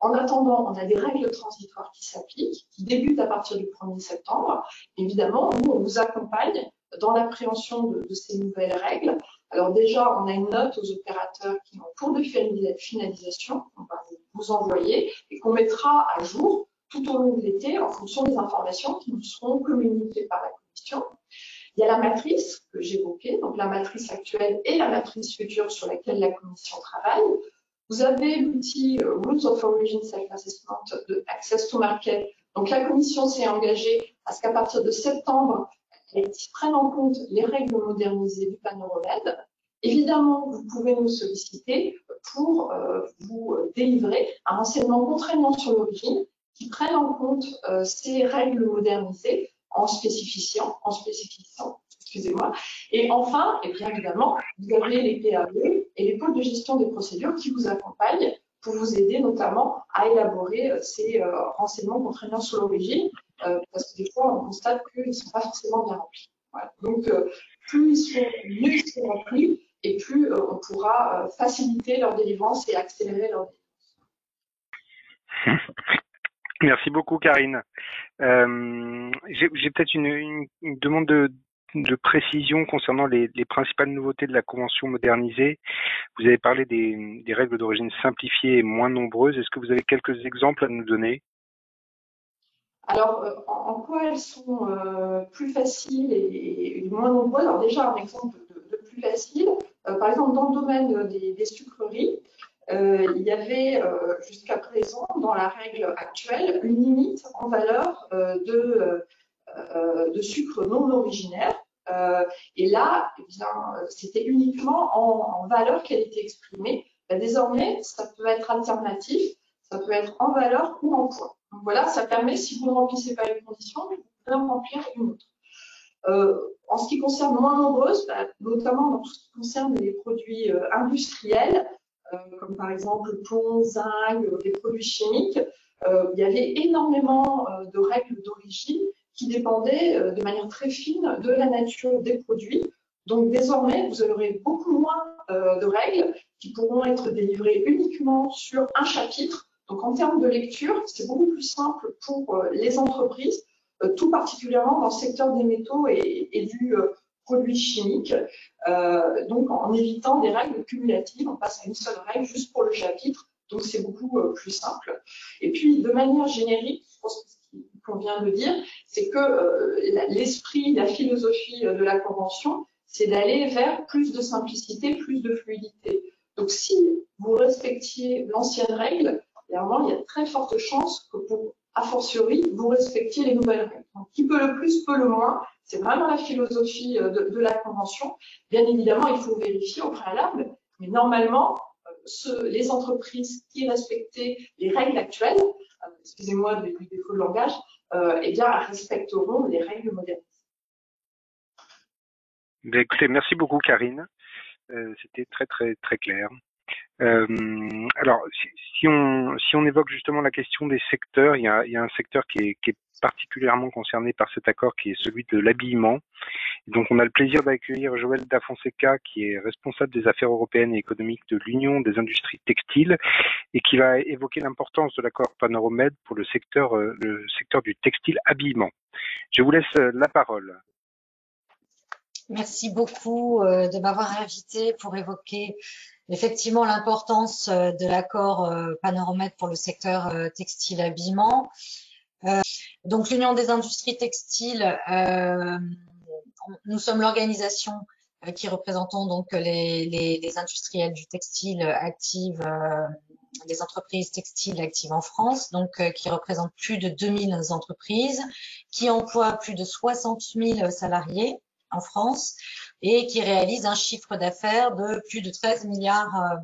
En attendant, on a des règles transitoires qui s'appliquent, qui débutent à partir du 1er septembre. Évidemment, nous, on vous accompagne dans l'appréhension de ces nouvelles règles. Alors déjà, on a une note aux opérateurs qui sont en cours de finalisation, qu'on va vous envoyer et qu'on mettra à jour tout au long de l'été en fonction des informations qui nous seront communiquées par la Commission. Il y a la matrice que j'évoquais, donc la matrice actuelle et la matrice future sur laquelle la Commission travaille. Vous avez l'outil Rules of Origin Self-Assessment de Access to Market. Donc la Commission s'est engagée à ce qu'à partir de septembre, elle prenne en compte les règles modernisées du Paneuromed. Évidemment, vous pouvez nous solliciter pour vous délivrer un renseignement contraignant sur l'origine qui prenne en compte ces règles modernisées en spécifiant, excusez-moi. Et enfin, et bien évidemment, vous avez les PAE et les pôles de gestion des procédures qui vous accompagnent pour vous aider notamment à élaborer ces renseignements contraignants sur l'origine, parce que des fois, on constate qu'ils ne sont pas forcément bien remplis. Voilà. Donc, mieux ils sont remplis, et plus on pourra faciliter leur délivrance et accélérer leur délivrance. Merci beaucoup, Karine. J'ai peut-être une demande de précision concernant les principales nouveautés de la convention modernisée. Vous avez parlé des règles d'origine simplifiées et moins nombreuses. Est-ce que vous avez quelques exemples à nous donner? Alors, en quoi elles sont plus faciles et moins nombreuses? Alors déjà, un exemple de plus facile. Par exemple, dans le domaine des sucreries, il y avait jusqu'à présent, dans la règle actuelle, une limite en valeur de sucre non originaire. Et là, eh bien, c'était uniquement en valeur qu'elle était exprimée. Désormais, ça peut être alternatif, ça peut être en valeur ou en poids. Donc voilà, ça permet, si vous ne remplissez pas une condition, vous pouvez en remplir une autre. En ce qui concerne moins nombreuses, notamment dans tout ce qui concerne les produits industriels, comme par exemple le plomb, zinc, les produits chimiques, il y avait énormément de règles d'origine qui dépendaient de manière très fine de la nature des produits. Donc désormais, vous aurez beaucoup moins de règles qui pourront être délivrées uniquement sur un chapitre. Donc en termes de lecture, c'est beaucoup plus simple pour les entreprises, tout particulièrement dans le secteur des métaux et du produit chimique. Donc en évitant des règles cumulatives, on passe à une seule règle juste pour le chapitre. Donc c'est beaucoup plus simple. Et puis de manière générique, je pense que ce qu'on vient de dire, c'est que l'esprit, la philosophie de la Convention, c'est d'aller vers plus de simplicité, plus de fluidité. Donc si vous respectiez l'ancienne règle, clairement, il y a de très fortes chances que a fortiori, vous respectiez les nouvelles règles. Donc, qui peut le plus, peut le moins. C'est vraiment la philosophie de la Convention. Bien évidemment, il faut vérifier au préalable, mais normalement, les entreprises qui respectaient les règles actuelles, excusez-moi du défaut de langage, eh bien, respecteront les règles modernes. Écoutez, merci beaucoup Karine. C'était très très très clair. Alors, si on évoque justement la question des secteurs, il y a un secteur qui est particulièrement concerné par cet accord, qui est celui de l'habillement. Donc, on a le plaisir d'accueillir Joël Da Fonseca, qui est responsable des affaires européennes et économiques de l'Union des industries textiles, et qui va évoquer l'importance de l'accord Panaromed pour le secteur du textile habillement. Je vous laisse la parole. Merci beaucoup de m'avoir invité pour évoquer effectivement l'importance de l'accord Panaromed pour le secteur textile habillement. Donc l'Union des industries textiles, nous sommes l'organisation qui représentons donc les industriels du textile actifs, les entreprises textiles actives en France, donc qui représentent plus de 2000 entreprises, qui emploient plus de 60 000 salariés en France et qui réalisent un chiffre d'affaires de plus de 13 milliards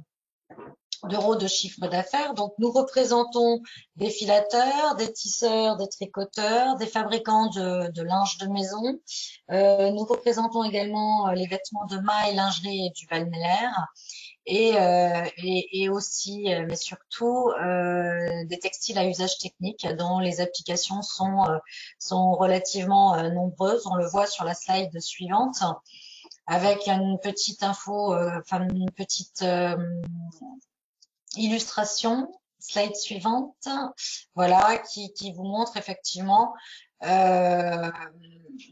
d'euros de chiffre d'affaires. Donc, nous représentons des filateurs, des tisseurs, des tricoteurs, des fabricants de linge de maison. Nous représentons également les vêtements de maille, lingerie et du balnéaire. Et aussi, mais surtout, des textiles à usage technique dont les applications sont relativement nombreuses. On le voit sur la slide suivante avec une petite info, enfin une petite illustration, slide suivante, voilà, qui vous montre effectivement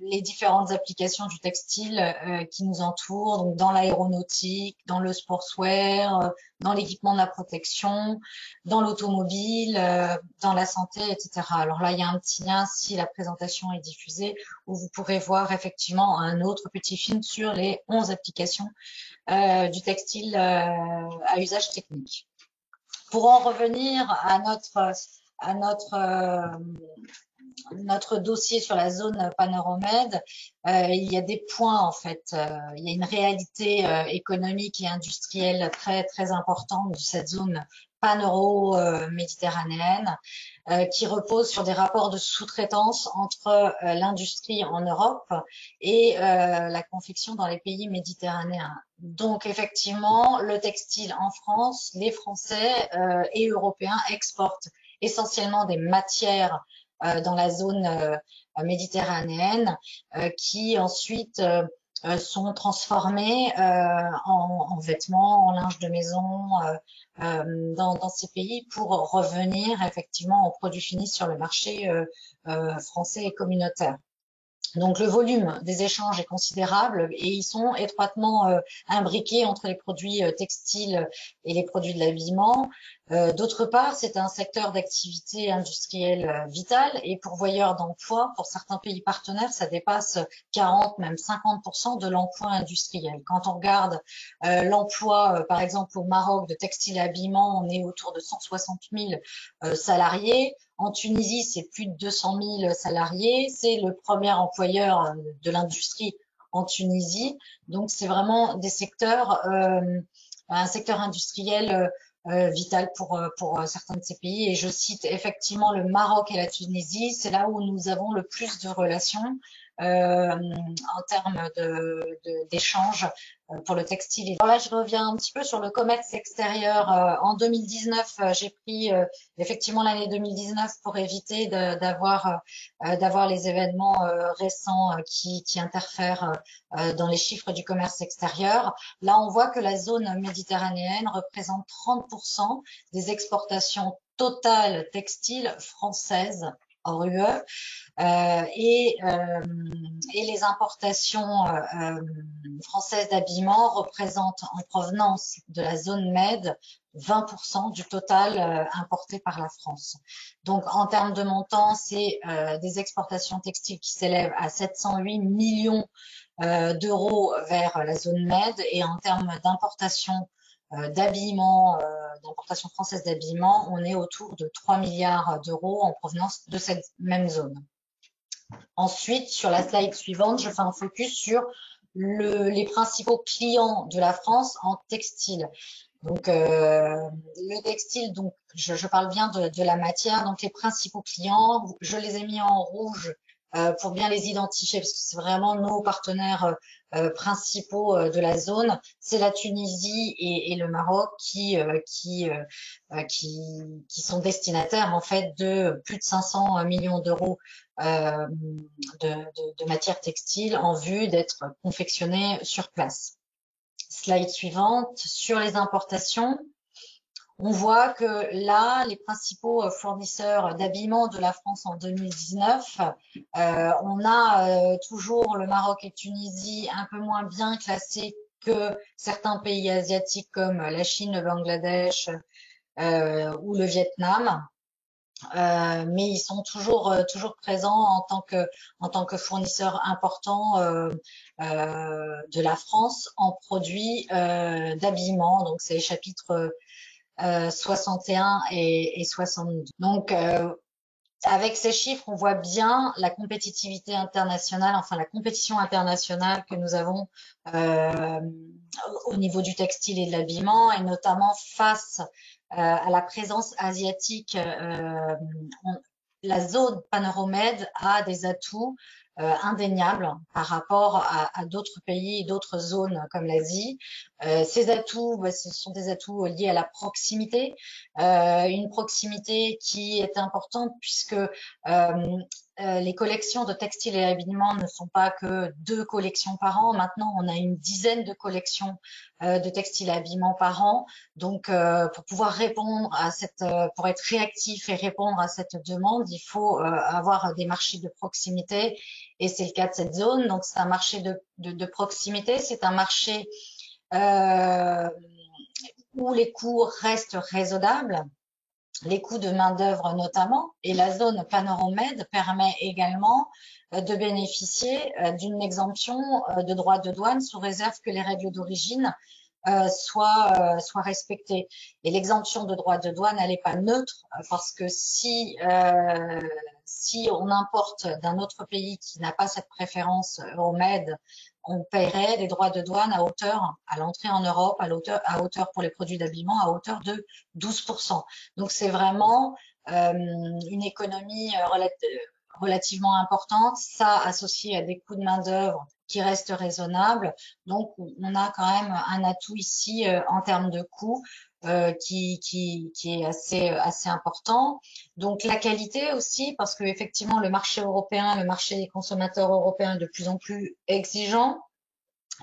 les différentes applications du textile qui nous entourent, donc dans l'aéronautique, dans le sportswear, dans l'équipement de la protection, dans l'automobile, dans la santé, etc. Alors là, il y a un petit lien si la présentation est diffusée où vous pourrez voir effectivement un autre petit film sur les 11 applications du textile à usage technique. Pour en revenir à notre dossier sur la zone Panaromed, il y a des points en fait, il y a une réalité économique et industrielle très très importante de cette zone pan-euro-méditerranéenne qui repose sur des rapports de sous-traitance entre l'industrie en Europe et la confection dans les pays méditerranéens. Donc effectivement, le textile en France, les Français et Européens exportent essentiellement des matières dans la zone méditerranéenne qui ensuite sont transformées en vêtements, en linge de maison dans ces pays pour revenir effectivement aux produits finis sur le marché français et communautaire. Donc le volume des échanges est considérable et ils sont étroitement imbriqués entre les produits textiles et les produits de l'habillement. D'autre part, c'est un secteur d'activité industrielle vital et pourvoyeur d'emplois. Pour certains pays partenaires, ça dépasse 40, même 50% de l'emploi industriel. Quand on regarde l'emploi, par exemple au Maroc, de textile et habillement, on est autour de 160 000 salariés. En Tunisie, c'est plus de 200 000 salariés. C'est le premier employeur de l'industrie en Tunisie. Donc, c'est vraiment des secteurs, un secteur industriel vital pour certains de ces pays. Et je cite effectivement le Maroc et la Tunisie. C'est là où nous avons le plus de relations en termes d'échanges pour le textile. Alors là, je reviens un petit peu sur le commerce extérieur. En 2019, j'ai pris effectivement l'année 2019 pour éviter d'avoir les événements récents qui interfèrent dans les chiffres du commerce extérieur. Là, on voit que la zone méditerranéenne représente 30% des exportations totales textiles françaises hors UE. Et les importations françaises d'habillement représentent en provenance de la zone MED 20% du total importé par la France. Donc en termes de montant, c'est des exportations textiles qui s'élèvent à 708 millions d'euros vers la zone MED et en termes d'importation d'habillement, d'importation française d'habillement, on est autour de 3 milliards d'euros en provenance de cette même zone. Ensuite, sur la slide suivante, je fais un focus sur les principaux clients de la France en textile. Donc, le textile, donc, je parle bien de la matière. Donc, les principaux clients, je les ai mis en rouge pour bien les identifier, parce que c'est vraiment nos partenaires principaux de la zone. C'est la Tunisie et le Maroc qui sont destinataires en fait de plus de 500 millions d'euros de matière textile en vue d'être confectionnée sur place. Slide suivante, sur les importations, on voit que là, les principaux fournisseurs d'habillement de la France en 2019, on a toujours le Maroc et Tunisie un peu moins bien classés que certains pays asiatiques comme la Chine, le Bangladesh ou le Vietnam. Mais ils sont toujours présents en tant que fournisseurs importants de la France en produits d'habillement. Donc c'est les chapitres 61 et 62. Donc avec ces chiffres, on voit bien la compétitivité internationale, enfin la compétition internationale que nous avons au niveau du textile et de l'habillement, et notamment face à la présence asiatique. La zone Pan-Euro-Med a des atouts indéniables par rapport à d'autres pays et d'autres zones comme l'Asie. Ces atouts, ce sont des atouts liés à la proximité, une proximité qui est importante puisque les collections de textiles et habillement ne sont pas que 2 collections par an. Maintenant, on a une dizaine de collections de textiles et habillement par an. Donc, pour pouvoir répondre à pour être réactif et répondre à cette demande, il faut avoir des marchés de proximité. Et c'est le cas de cette zone. Donc, c'est un marché de proximité. C'est un marché où les coûts restent raisonnables, les coûts de main-d'œuvre notamment, et la zone Pan-Euro-Med permet également de bénéficier d'une exemption de droits de douane sous réserve que les règles d'origine soient respectées. Et l'exemption de droits de douane, elle n'est pas neutre parce que si on importe d'un autre pays qui n'a pas cette préférence Euromed, on paierait des droits de douane à l'entrée en Europe, à hauteur pour les produits d'habillement, à hauteur de 12%. Donc c'est vraiment une économie relativement importante, ça associé à des coûts de main-d'œuvre qui restent raisonnables. Donc on a quand même un atout ici en termes de coûts qui est assez important. Donc la qualité aussi, parce que effectivement le marché européen, le marché des consommateurs européens est de plus en plus exigeant.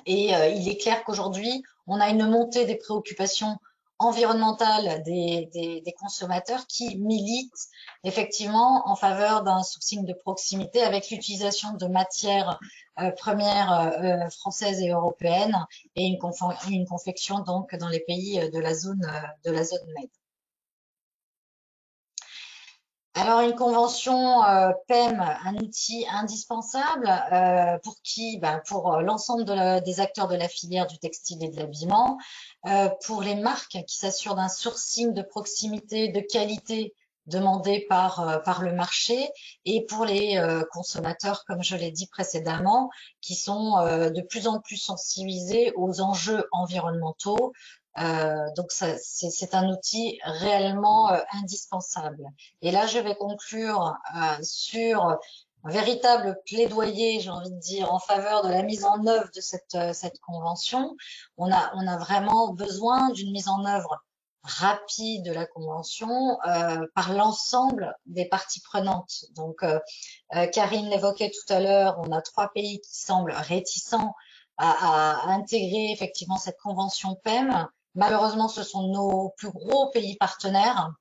Et il est clair qu'aujourd'hui, on a une montée des préoccupations environnementales des consommateurs qui militent effectivement en faveur d'un sourcing de proximité avec l'utilisation de matières premières françaises et européennes et une confection donc dans les pays de la zone MED. Alors une convention PEM, un outil indispensable pour qui? Pour l'ensemble des acteurs de la filière du textile et de l'habillement, pour les marques qui s'assurent d'un sourcing de proximité, de qualité demandé par le marché, et pour les consommateurs, comme je l'ai dit précédemment, qui sont de plus en plus sensibilisés aux enjeux environnementaux. Donc c'est un outil réellement indispensable. Et là, je vais conclure sur un véritable plaidoyer, j'ai envie de dire, en faveur de la mise en œuvre de cette convention. On a vraiment besoin d'une mise en œuvre rapide de la convention par l'ensemble des parties prenantes. Donc, Karine l'évoquait tout à l'heure, on a 3 pays qui semblent réticents à intégrer effectivement cette convention PEM. Malheureusement, ce sont nos plus gros pays partenaires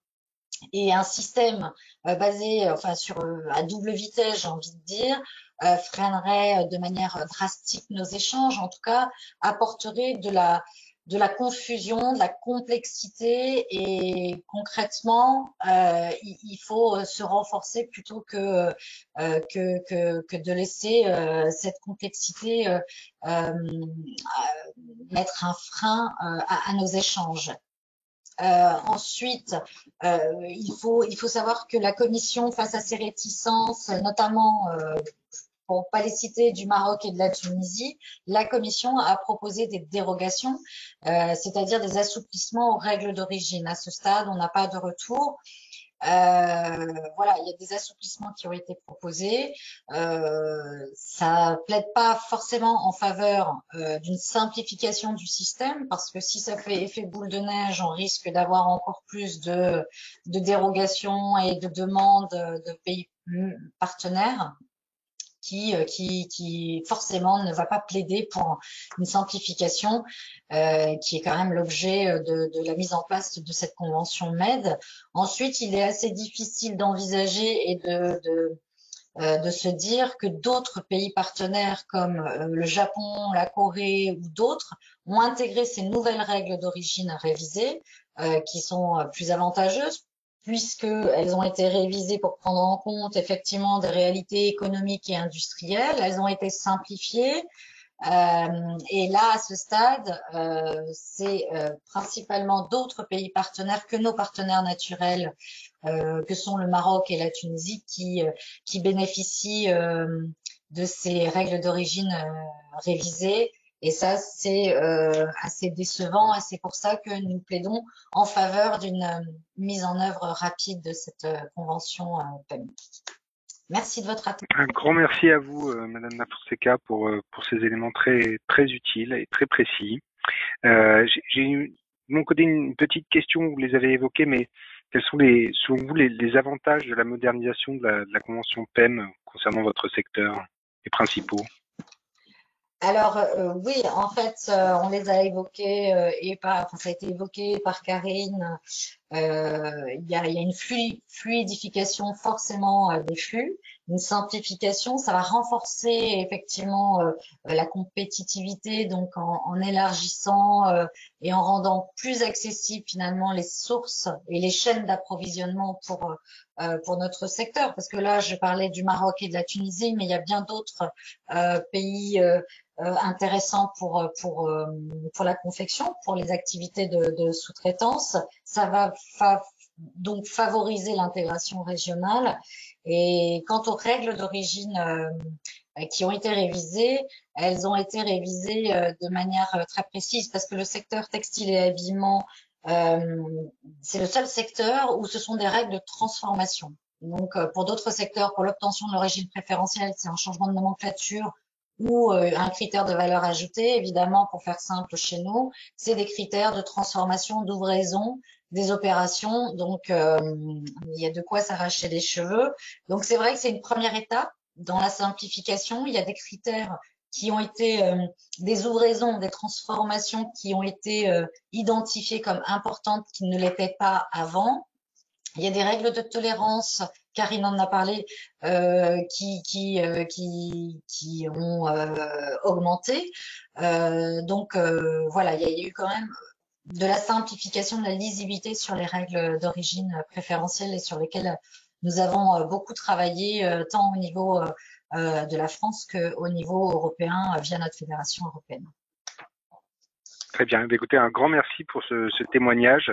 et un système basé à double vitesse, j'ai envie de dire, freinerait de manière drastique nos échanges, en tout cas apporterait de la confusion, de la complexité, et concrètement, il faut se renforcer plutôt que de laisser cette complexité mettre un frein à nos échanges. Ensuite, il faut savoir que la Commission, face à ces réticences, notamment pour pas les citer, du Maroc et de la Tunisie, la Commission a proposé des dérogations, c'est-à-dire des assouplissements aux règles d'origine. À ce stade, on n'a pas de retour. Voilà, il y a des assouplissements qui ont été proposés. Ça plaide pas forcément en faveur d'une simplification du système, parce que si ça fait effet boule de neige, on risque d'avoir encore plus de dérogations et de demandes de pays partenaires qui forcément ne va pas plaider pour une simplification qui est quand même l'objet de la mise en place de cette convention MED. Ensuite, il est assez difficile d'envisager et de se dire que d'autres pays partenaires comme le Japon, la Corée ou d'autres ont intégré ces nouvelles règles d'origine révisées qui sont plus avantageuses, puisqu'elles ont été révisées pour prendre en compte effectivement des réalités économiques et industrielles. Elles ont été simplifiées. Et là, à ce stade, c'est principalement d'autres pays partenaires que nos partenaires naturels, que sont le Maroc et la Tunisie, qui bénéficient de ces règles d'origine révisées. Et ça, c'est assez décevant, et c'est pour ça que nous plaidons en faveur d'une mise en œuvre rapide de cette convention PEM. Merci de votre attention. Un grand merci à vous, Madame Nafonseca, pour ces éléments très très utiles et très précis. J'ai de mon côté une petite question, vous les avez évoquées, mais quels sont selon vous les avantages de la modernisation de la convention PEM concernant votre secteur, les principaux? Alors oui, en fait, on les a évoqués ça a été évoqué par Karine. Il y a une fluidification forcément des flux, une simplification. Ça va renforcer effectivement la compétitivité, donc en élargissant et en rendant plus accessibles finalement les sources et les chaînes d'approvisionnement pour notre secteur. Parce que là, je parlais du Maroc et de la Tunisie, mais il y a bien d'autres pays intéressant pour la confection, pour les activités de sous-traitance. Ça va donc favoriser l'intégration régionale. Et quant aux règles d'origine qui ont été révisées, elles ont été révisées de manière très précise, parce que le secteur textile et habillement, c'est le seul secteur où ce sont des règles de transformation. Donc, pour d'autres secteurs, pour l'obtention de l'origine préférentielle, c'est un changement de nomenclature ou un critère de valeur ajoutée. Évidemment, pour faire simple chez nous, c'est des critères de transformation, d'ouvraison des opérations. Donc, il y a de quoi s'arracher les cheveux. Donc, c'est vrai que c'est une première étape dans la simplification. Il y a des critères qui ont été des ouvraisons, des transformations qui ont été identifiées comme importantes, qui ne l'étaient pas avant. Il y a des règles de tolérance, Karine en a parlé, qui ont augmenté. Donc voilà, il y a eu quand même de la simplification, de la lisibilité sur les règles d'origine préférentielle, et sur lesquelles nous avons beaucoup travaillé, tant au niveau de la France qu'au niveau européen via notre fédération européenne. Très bien. Écoutez, un grand merci pour ce témoignage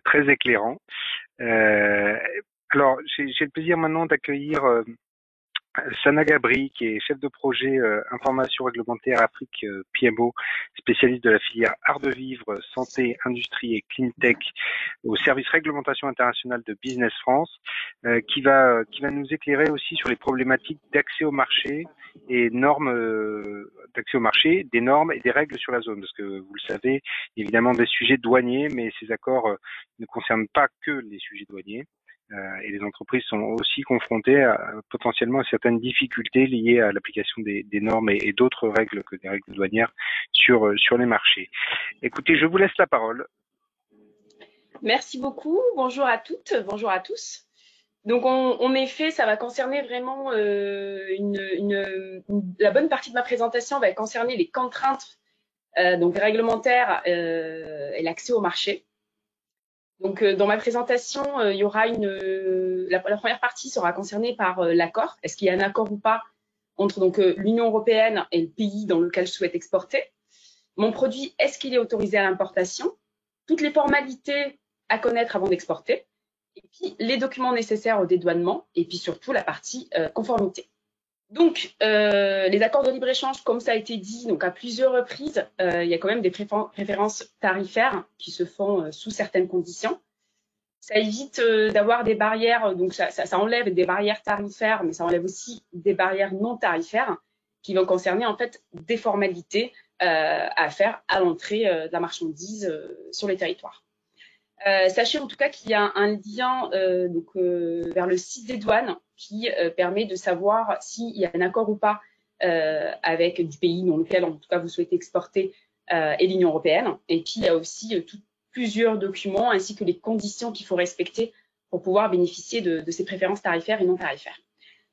très éclairant. Alors, j'ai le plaisir maintenant d'accueillir Sana Gabri, qui est chef de projet information réglementaire Afrique PMO, spécialiste de la filière art de vivre, santé, industrie et clean tech au service réglementation internationale de Business France, qui va nous éclairer aussi sur les problématiques d'accès au marché et normes d'accès au marché, des normes et des règles sur la zone, parce que vous le savez, évidemment des sujets douaniers, mais ces accords ne concernent pas que les sujets douaniers. Et les entreprises sont aussi confrontées potentiellement à certaines difficultés liées à l'application des normes et d'autres règles que des règles douanières sur les marchés. Écoutez, je vous laisse la parole. Merci beaucoup. Bonjour à toutes, bonjour à tous. Donc, en effet, ça va concerner vraiment la bonne partie de ma présentation va concerner les contraintes donc réglementaires et l'accès au marché. Donc, dans ma présentation, il y aura la première partie sera concernée par l'accord. Est-ce qu'il y a un accord ou pas entre donc l'Union européenne et le pays dans lequel je souhaite exporter? Mon produit, est-ce qu'il est autorisé à l'importation? Toutes les formalités à connaître avant d'exporter. Et puis, les documents nécessaires au dédouanement. Et puis, surtout, la partie conformité. Donc, les accords de libre-échange, comme ça a été dit donc à plusieurs reprises, il y a quand même des préférences tarifaires qui se font sous certaines conditions. Ça évite d'avoir des barrières, donc ça enlève des barrières tarifaires, mais ça enlève aussi des barrières non tarifaires qui vont concerner en fait des formalités à faire à l'entrée de la marchandise sur les territoires. Sachez en tout cas qu'il y a un lien vers le site des douanes qui permet de savoir s'il y a un accord ou pas avec du pays dans lequel en tout cas vous souhaitez exporter et l'Union européenne. Et puis il y a aussi plusieurs documents ainsi que les conditions qu'il faut respecter pour pouvoir bénéficier de ces préférences tarifaires et non tarifaires.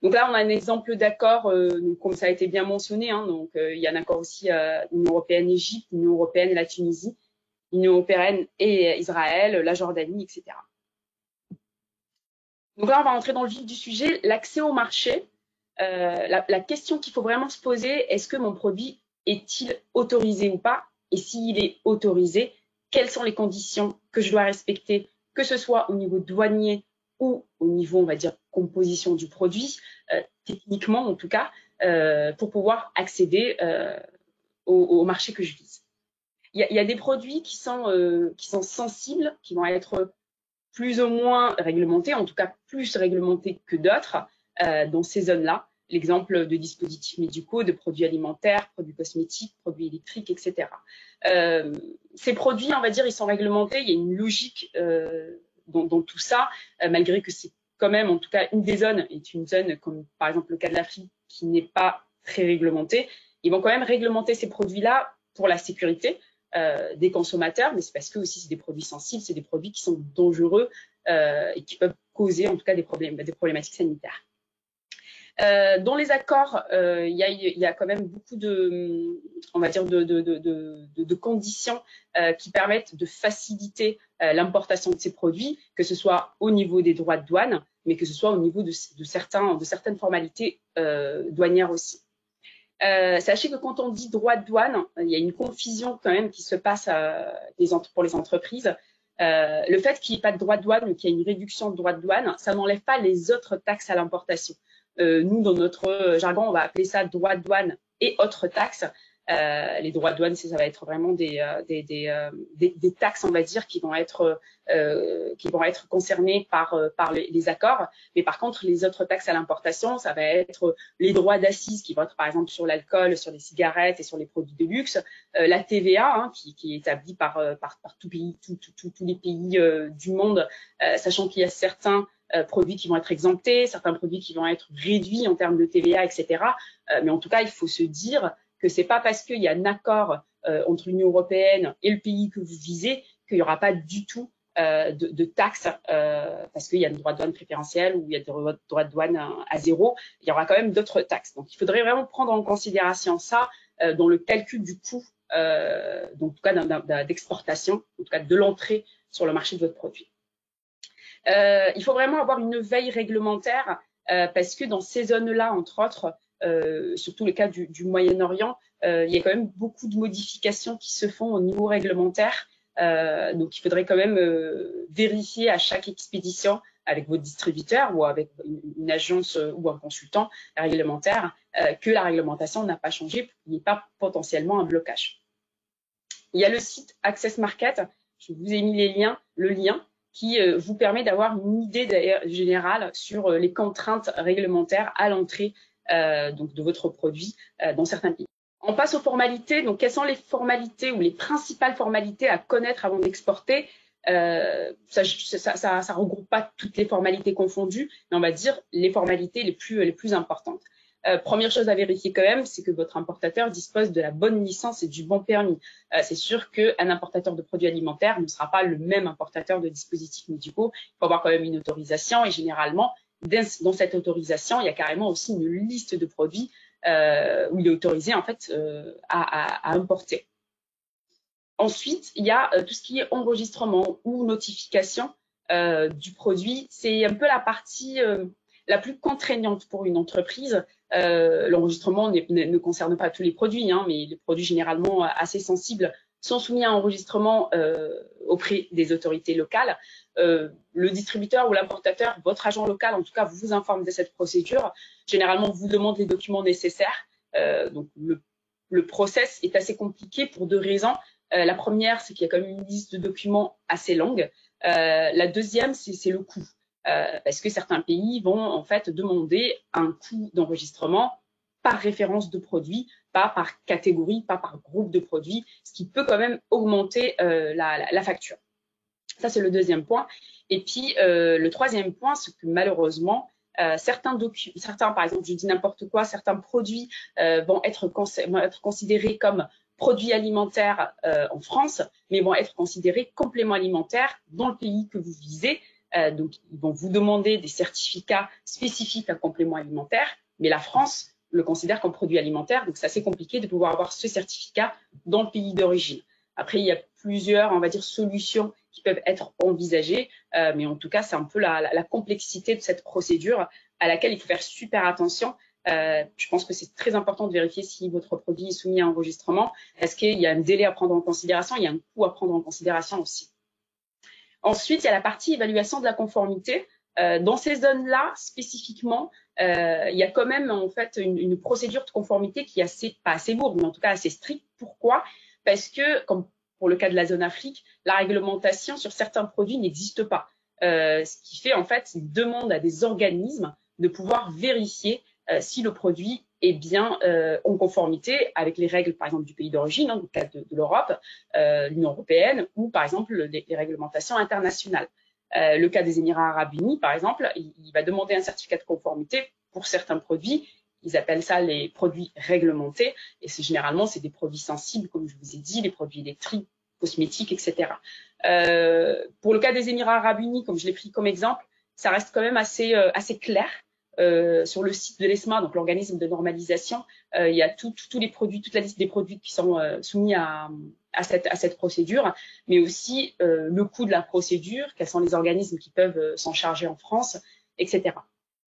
Donc là, on a un exemple d'accord, comme ça a été bien mentionné. Donc il y a un accord aussi Union européenne-Égypte, Union européenne et la Tunisie, Union européenne et Israël, la Jordanie, etc. Donc là, on va entrer dans le vif du sujet, l'accès au marché. La question qu'il faut vraiment se poser, est-ce que mon produit est-il autorisé ou pas? Et s'il est autorisé, quelles sont les conditions que je dois respecter, que ce soit au niveau douanier ou au niveau, on va dire, composition du produit, techniquement en tout cas, pour pouvoir accéder au marché que je vise. Il y a des produits qui sont sensibles, qui vont être plus ou moins réglementés, en tout cas plus réglementés que d'autres dans ces zones-là. L'exemple de dispositifs médicaux, de produits alimentaires, produits cosmétiques, produits électriques, etc. Ces produits, on va dire, ils sont réglementés, il y a une logique dans tout ça, malgré que c'est quand même, en tout cas, une des zones est une zone, comme par exemple le cas de l'Afrique, qui n'est pas très réglementée. Ils vont quand même réglementer ces produits-là pour la sécurité des consommateurs, mais c'est parce que aussi c'est des produits sensibles, c'est des produits qui sont dangereux et qui peuvent causer en tout cas des problématiques sanitaires. Dans les accords, il y a quand même beaucoup de, on va dire, de conditions qui permettent de faciliter l'importation de ces produits, que ce soit au niveau des droits de douane, mais que ce soit au niveau de certaines formalités douanières aussi. Sachez que quand on dit droit de douane, il y a une confusion quand même qui se passe pour les entreprises. Le fait qu'il n'y ait pas de droit de douane ou qu'il y ait une réduction de droit de douane, ça n'enlève pas les autres taxes à l'importation. Nous, dans notre jargon, on va appeler ça droit de douane et autres taxes. Les droits de douane, ça va être vraiment des taxes, on va dire, qui vont être concernées par les accords. Mais par contre, les autres taxes à l'importation, ça va être les droits d'assises qui vont être par exemple sur l'alcool, sur les cigarettes et sur les produits de luxe, la TVA qui est établie par tous les pays du monde, sachant qu'il y a certains produits qui vont être exemptés, certains produits qui vont être réduits en termes de TVA, etc. Mais en tout cas, il faut se dire que c'est pas parce qu'il y a un accord entre l'Union européenne et le pays que vous visez qu'il n'y aura pas du tout de taxes parce qu'il y a des droits de douane préférentiels ou il y a des droits de douane à zéro. Il y aura quand même d'autres taxes. Donc, il faudrait vraiment prendre en considération ça dans le calcul du coût, donc, en tout cas d'exportation, en tout cas de l'entrée sur le marché de votre produit. Il faut vraiment avoir une veille réglementaire parce que dans ces zones-là, entre autres, surtout le cas du Moyen-Orient, il y a quand même beaucoup de modifications qui se font au niveau réglementaire. Donc, il faudrait quand même vérifier à chaque expédition avec votre distributeur ou avec une agence ou un consultant réglementaire que la réglementation n'a pas changé pour qu'il n'y ait pas potentiellement un blocage. Il y a le site Access Market, je vous ai mis le lien qui vous permet d'avoir une idée générale sur les contraintes réglementaires à l'entrée donc de votre produit dans certains pays. On passe aux formalités. Donc, quelles sont les formalités ou les principales formalités à connaître avant d'exporter? Ça regroupe pas toutes les formalités confondues, mais on va dire les formalités les plus importantes. Première chose à vérifier quand même, c'est que votre importateur dispose de la bonne licence et du bon permis. C'est sûr qu'un importateur de produits alimentaires ne sera pas le même importateur de dispositifs médicaux. Il faut avoir quand même une autorisation et généralement, dans cette autorisation, il y a carrément aussi une liste de produits où il est autorisé en fait à importer. Ensuite, il y a tout ce qui est enregistrement ou notification du produit. C'est un peu la partie la plus contraignante pour une entreprise. L'enregistrement ne concerne pas tous les produits, mais les produits généralement assez sensibles sont soumis à enregistrement auprès des autorités locales. Le distributeur ou l'importateur, votre agent local en tout cas, vous informe de cette procédure. Généralement, vous demande les documents nécessaires. Donc le process est assez compliqué pour 2 raisons. La première, c'est qu'il y a quand même une liste de documents assez longue. La deuxième, c'est le coût. Parce que certains pays vont en fait demander un coût d'enregistrement par référence de produit, pas par catégorie, pas par groupe de produits, ce qui peut quand même augmenter la facture. Ça, c'est le deuxième point. Et puis, le troisième point, c'est que malheureusement, certains, par exemple, je dis n'importe quoi, certains produits vont être considérés comme produits alimentaires en France, mais vont être considérés compléments alimentaires dans le pays que vous visez. Donc, ils vont vous demander des certificats spécifiques à compléments alimentaires, mais la France le considère comme produit alimentaire, donc c'est assez compliqué de pouvoir avoir ce certificat dans le pays d'origine. Après, il y a plusieurs, on va dire, solutions qui peuvent être envisagées, mais en tout cas, c'est un peu la complexité de cette procédure à laquelle il faut faire super attention. Je pense que c'est très important de vérifier si votre produit est soumis à enregistrement. Est-ce qu'il y a un délai à prendre en considération? Il y a un coût à prendre en considération aussi. Ensuite, il y a la partie évaluation de la conformité. Dans ces zones-là, spécifiquement, il y a quand même en fait une procédure de conformité qui est pas assez lourde, mais en tout cas assez stricte. Pourquoi? Parce que, comme pour le cas de la zone Afrique, la réglementation sur certains produits n'existe pas. Ce qui fait en fait une demande à des organismes de pouvoir vérifier si le produit est bien en conformité avec les règles, par exemple, du pays d'origine, dans le cas de l'Europe, l'Union européenne, ou par exemple les réglementations internationales. Le cas des Émirats arabes unis, par exemple, il va demander un certificat de conformité pour certains produits. Ils appellent ça les produits réglementés. Et généralement, c'est des produits sensibles, comme je vous ai dit, les produits électriques, cosmétiques, etc. Pour le cas des Émirats arabes unis, comme je l'ai pris comme exemple, ça reste quand même assez clair. Sur le site de l'ESMA, donc l'organisme de normalisation, il y a tous les produits, toute la liste des produits qui sont soumis à cette procédure, mais aussi le coût de la procédure, quels sont les organismes qui peuvent s'en charger en France, etc.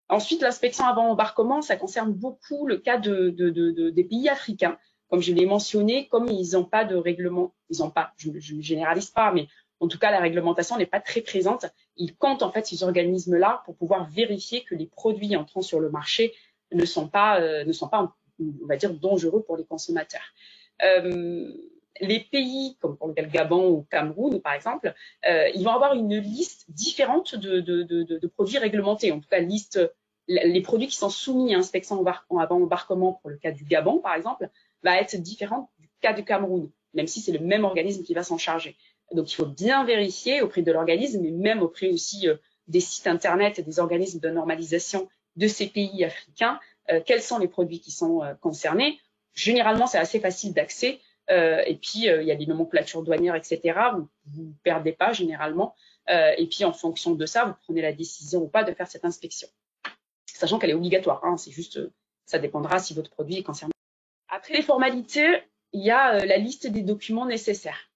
Ensuite, l'inspection avant embarquement, ça concerne beaucoup le cas des pays africains. Comme je l'ai mentionné, comme ils n'ont pas de règlement, je ne généralise pas, mais en tout cas, la réglementation n'est pas très présente. Ils comptent en fait ces organismes-là pour pouvoir vérifier que les produits entrant sur le marché ne sont pas, on va dire, dangereux pour les consommateurs. Les pays, comme pour le Gabon ou Cameroun, par exemple, ils vont avoir une liste différente de produits réglementés. En tout cas, les produits qui sont soumis à inspection avant embarquement, pour le cas du Gabon, par exemple, va être différente du cas du Cameroun, même si c'est le même organisme qui va s'en charger. Donc, il faut bien vérifier auprès de l'organisme, et même auprès aussi des sites Internet et des organismes de normalisation de ces pays africains, quels sont les produits qui sont concernés. Généralement, c'est assez facile d'accès. Et puis, il y a des nomenclatures douanières, etc. Vous ne perdez pas généralement. Et puis, en fonction de ça, vous prenez la décision ou pas de faire cette inspection. Sachant qu'elle est obligatoire. Hein, c'est juste, ça dépendra si votre produit est concerné. Après les formalités, il y a la liste des documents nécessaires.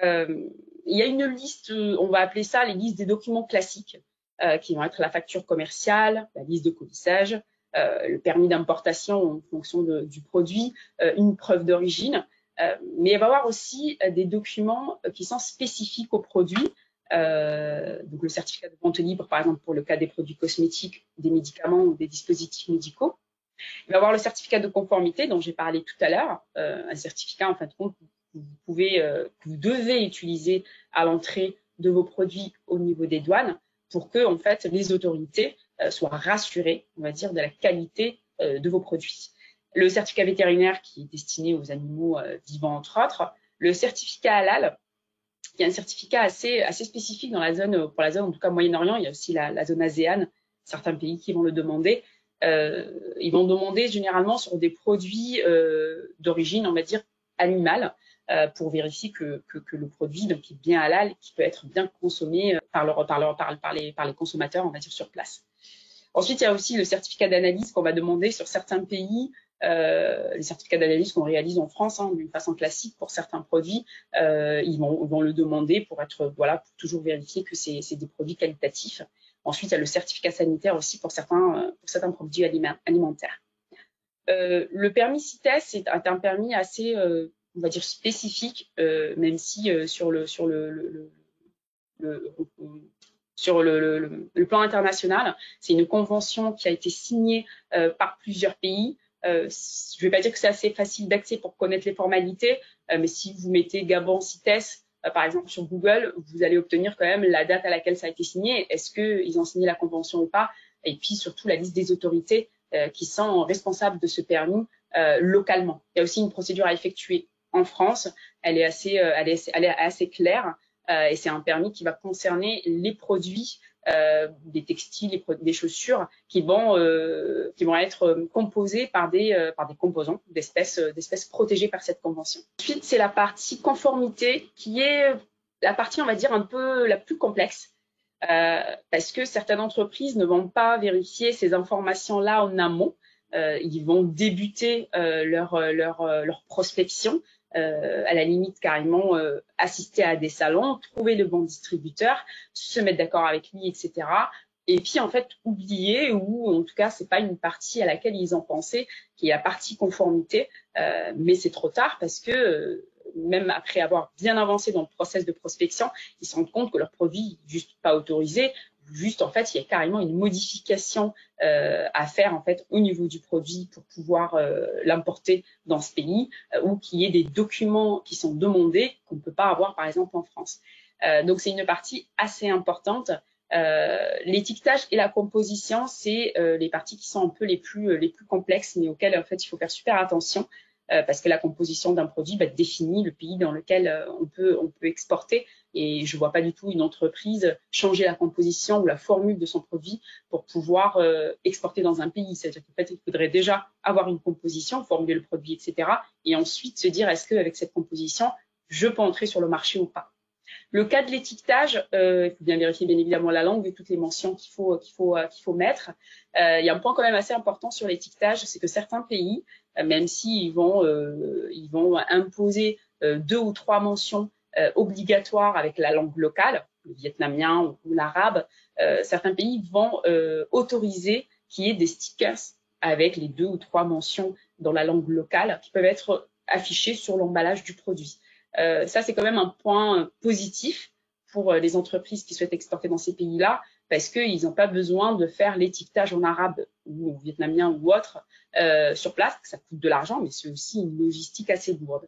Il y a une liste, on va appeler ça les listes des documents classiques, qui vont être la facture commerciale, la liste de colissage, le permis d'importation en fonction du produit, une preuve d'origine. Mais il va y avoir aussi des documents qui sont spécifiques au produit. Donc le certificat de vente libre, par exemple, pour le cas des produits cosmétiques, des médicaments ou des dispositifs médicaux. Il va y avoir le certificat de conformité dont j'ai parlé tout à l'heure, un certificat en fin de compte que vous devez utiliser à l'entrée de vos produits au niveau des douanes pour que en fait les autorités soient rassurées, on va dire, de la qualité de vos produits. Le certificat vétérinaire qui est destiné aux animaux vivants entre autres, le certificat halal, qui est un certificat assez spécifique dans la zone, pour la zone en tout cas Moyen-Orient. Il y a aussi la zone ASEAN, certains pays qui vont le demander. Ils vont demander généralement sur des produits d'origine, on va dire, animale, pour vérifier que le produit donc, est bien halal, qui peut être bien consommé par les consommateurs, on va dire, sur place. Ensuite, il y a aussi le certificat d'analyse qu'on va demander sur certains pays, les certificats d'analyse qu'on réalise en France d'une façon classique pour certains produits, ils vont le demander pour pour toujours vérifier que c'est des produits qualitatifs. Ensuite, il y a le certificat sanitaire aussi pour certains produits alimentaires. Le permis CITES est un permis assez on va dire spécifique, même si sur le plan international, c'est une convention qui a été signée par plusieurs pays. Je ne vais pas dire que c'est assez facile d'accès pour connaître les formalités, mais si vous mettez Gabon CITES, par exemple sur Google, vous allez obtenir quand même la date à laquelle ça a été signé, est-ce qu'ils ont signé la convention ou pas, et puis surtout la liste des autorités qui sont responsables de ce permis localement. Il y a aussi une procédure à effectuer en France, elle est assez claire, et c'est un permis qui va concerner les produits des textiles, des chaussures qui vont être composés par des composants d'espèces protégées par cette convention. Ensuite, c'est la partie conformité qui est la partie, on va dire, un peu la plus complexe. Parce que certaines entreprises ne vont pas vérifier ces informations-là en amont. Ils vont débuter leur prospection, à la limite carrément assister à des salons, trouver le bon distributeur, se mettre d'accord avec lui, etc. Et puis en fait oublier, ou en tout cas c'est pas une partie à laquelle ils ont pensé, qui est la partie conformité, mais c'est trop tard parce que même après avoir bien avancé dans le process de prospection, ils se rendent compte que leur produit n'est juste pas autorisé. Juste en fait, il y a carrément une modification à faire en fait au niveau du produit pour pouvoir l'importer dans ce pays, ou qu'il y ait des documents qui sont demandés qu'on ne peut pas avoir par exemple en France. Donc c'est une partie assez importante. L'étiquetage et la composition, c'est les parties qui sont un peu les plus complexes, mais auxquelles en fait il faut faire super attention. Parce que la composition d'un produit définit le pays dans lequel on peut exporter, et je ne vois pas du tout une entreprise changer la composition ou la formule de son produit pour pouvoir exporter dans un pays. C'est-à-dire qu'en fait, il faudrait déjà avoir une composition, formuler le produit, etc. et ensuite se dire est-ce qu'avec cette composition, je peux entrer sur le marché ou pas. Le cas de l'étiquetage, il faut bien vérifier bien évidemment la langue et toutes les mentions qu'il faut mettre. Il y a un point quand même assez important sur l'étiquetage, c'est que certains pays, même s'ils vont imposer 2 ou 3 mentions obligatoires avec la langue locale, le vietnamien ou l'arabe, certains pays vont autoriser qu'il y ait des stickers avec les 2 ou 3 mentions dans la langue locale qui peuvent être affichées sur l'emballage du produit. Ça, c'est quand même un point positif pour les entreprises qui souhaitent exporter dans ces pays-là, parce qu'ils n'ont pas besoin de faire l'étiquetage en arabe ou en vietnamien ou autre sur place. Ça coûte de l'argent, mais c'est aussi une logistique assez lourde.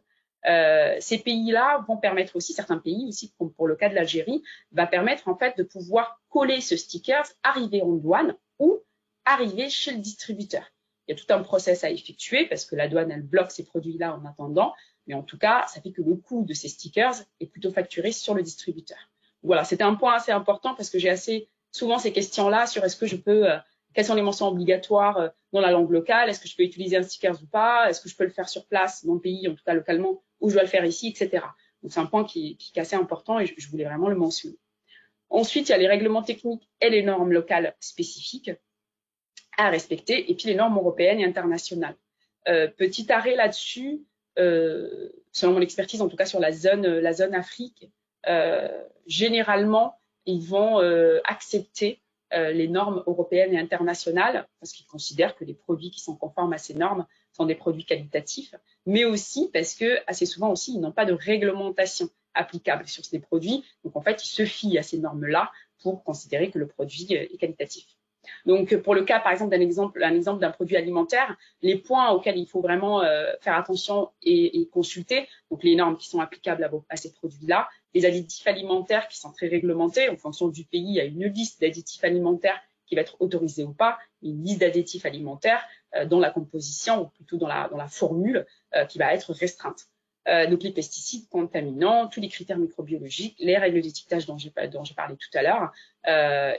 Ces pays-là vont permettre aussi, certains pays aussi, comme pour le cas de l'Algérie, va permettre en fait de pouvoir coller ce sticker, arriver en douane ou arriver chez le distributeur. Il y a tout un process à effectuer parce que la douane, elle bloque ces produits-là en attendant. Mais en tout cas, ça fait que le coût de ces stickers est plutôt facturé sur le distributeur. Voilà, c'était un point assez important parce que j'ai assez souvent ces questions-là sur est-ce que je peux, quelles sont les mentions obligatoires dans la langue locale, est-ce que je peux utiliser un sticker ou pas, est-ce que je peux le faire sur place dans le pays, en tout cas localement, ou je dois le faire ici, etc. Donc c'est un point qui est assez important et je voulais vraiment le mentionner. Ensuite, il y a les règlements techniques et les normes locales spécifiques à respecter, et puis les normes européennes et internationales. Petit arrêt là-dessus. Selon mon expertise, en tout cas sur la zone Afrique, généralement, ils vont accepter les normes européennes et internationales parce qu'ils considèrent que les produits qui sont conformes à ces normes sont des produits qualitatifs, mais aussi parce que assez souvent aussi, ils n'ont pas de réglementation applicable sur ces produits. Donc, en fait, ils se fient à ces normes-là pour considérer que le produit est qualitatif. Donc, pour le cas, par exemple, un exemple d'un produit alimentaire, les points auxquels il faut vraiment faire attention et consulter, donc les normes qui sont applicables à ces produits-là, les additifs alimentaires qui sont très réglementés, en fonction du pays, il y a une liste d'additifs alimentaires qui va être autorisée ou pas, une liste d'additifs alimentaires dont la composition, ou plutôt dans la formule, qui va être restreinte. Donc les pesticides, contaminants, tous les critères microbiologiques, les règles d'étiquetage dont j'ai parlé tout à l'heure,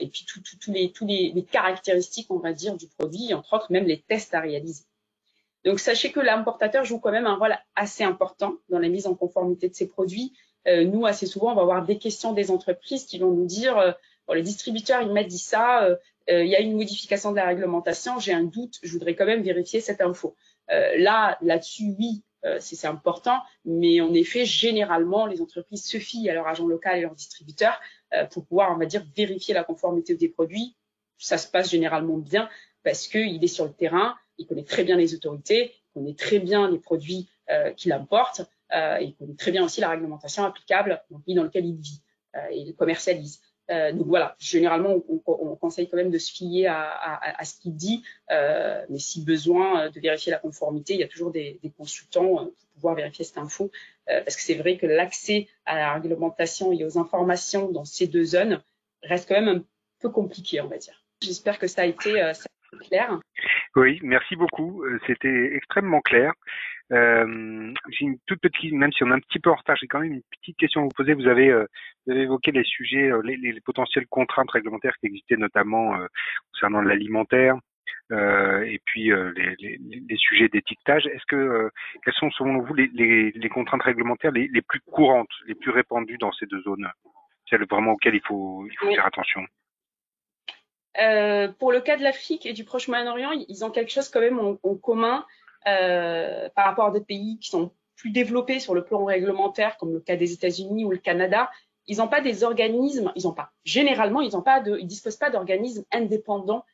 et puis tous les caractéristiques, on va dire, du produit, entre autres même les tests à réaliser. Donc sachez que l'importateur joue quand même un rôle assez important dans la mise en conformité de ces produits. Nous, assez souvent, on va avoir des questions des entreprises qui vont nous dire bon, le distributeur, il m'a dit ça, il y a une modification de la réglementation, j'ai un doute, je voudrais quand même vérifier cette info. Là-dessus, oui, c'est important, mais en effet, généralement, les entreprises se fient à leur agent local et leurs distributeurs pour pouvoir, on va dire, vérifier la conformité des produits. Ça se passe généralement bien parce qu'il est sur le terrain, il connaît très bien les autorités, il connaît très bien les produits qu'il importe, il connaît très bien aussi la réglementation applicable dans le pays dans lequel il vit et il commercialise. Donc voilà, généralement, on conseille quand même de se fier à ce qu'il dit, mais si besoin de vérifier la conformité, il y a toujours des consultants pour pouvoir vérifier cette info, parce que c'est vrai que l'accès à la réglementation et aux informations dans ces deux zones reste quand même un peu compliqué, on va dire. J'espère que ça a été clair. Oui, merci beaucoup. C'était extrêmement clair. J'ai une toute petite, même si on est un petit peu en retard, j'ai quand même une petite question à vous poser. Vous avez évoqué les sujets, les potentielles contraintes réglementaires qui existaient notamment concernant l'alimentaire et puis les sujets d'étiquetage. Est-ce que quelles sont selon vous les contraintes réglementaires les plus courantes, les plus répandues dans ces deux zones, celles vraiment auxquelles il faut faire attention? Pour le cas de l'Afrique et du Proche-Moyen-Orient, ils ont quelque chose quand même en commun par rapport à d'autres pays qui sont plus développés sur le plan réglementaire, comme le cas des États-Unis ou le Canada. Ils n'ont pas des organismes, généralement, ils disposent pas d'organismes indépendants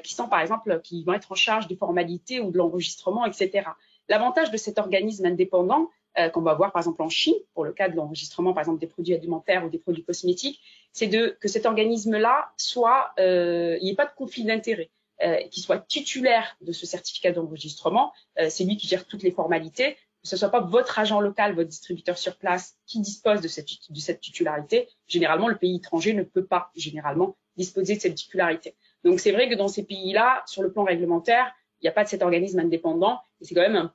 qui sont, par exemple, qui vont être en charge des formalités ou de l'enregistrement, etc. L'avantage de cet organisme indépendant, qu'on va voir par exemple en Chine, pour le cas de l'enregistrement par exemple des produits alimentaires ou des produits cosmétiques, c'est que cet organisme-là il n'y ait pas de conflit d'intérêt, qu'il soit titulaire de ce certificat d'enregistrement, c'est lui qui gère toutes les formalités, que ce soit pas votre agent local, votre distributeur sur place qui dispose de cette titularité. Généralement, le pays étranger ne peut pas généralement disposer de cette titularité. Donc c'est vrai que dans ces pays-là, sur le plan réglementaire, il n'y a pas de cet organisme indépendant et c'est quand même un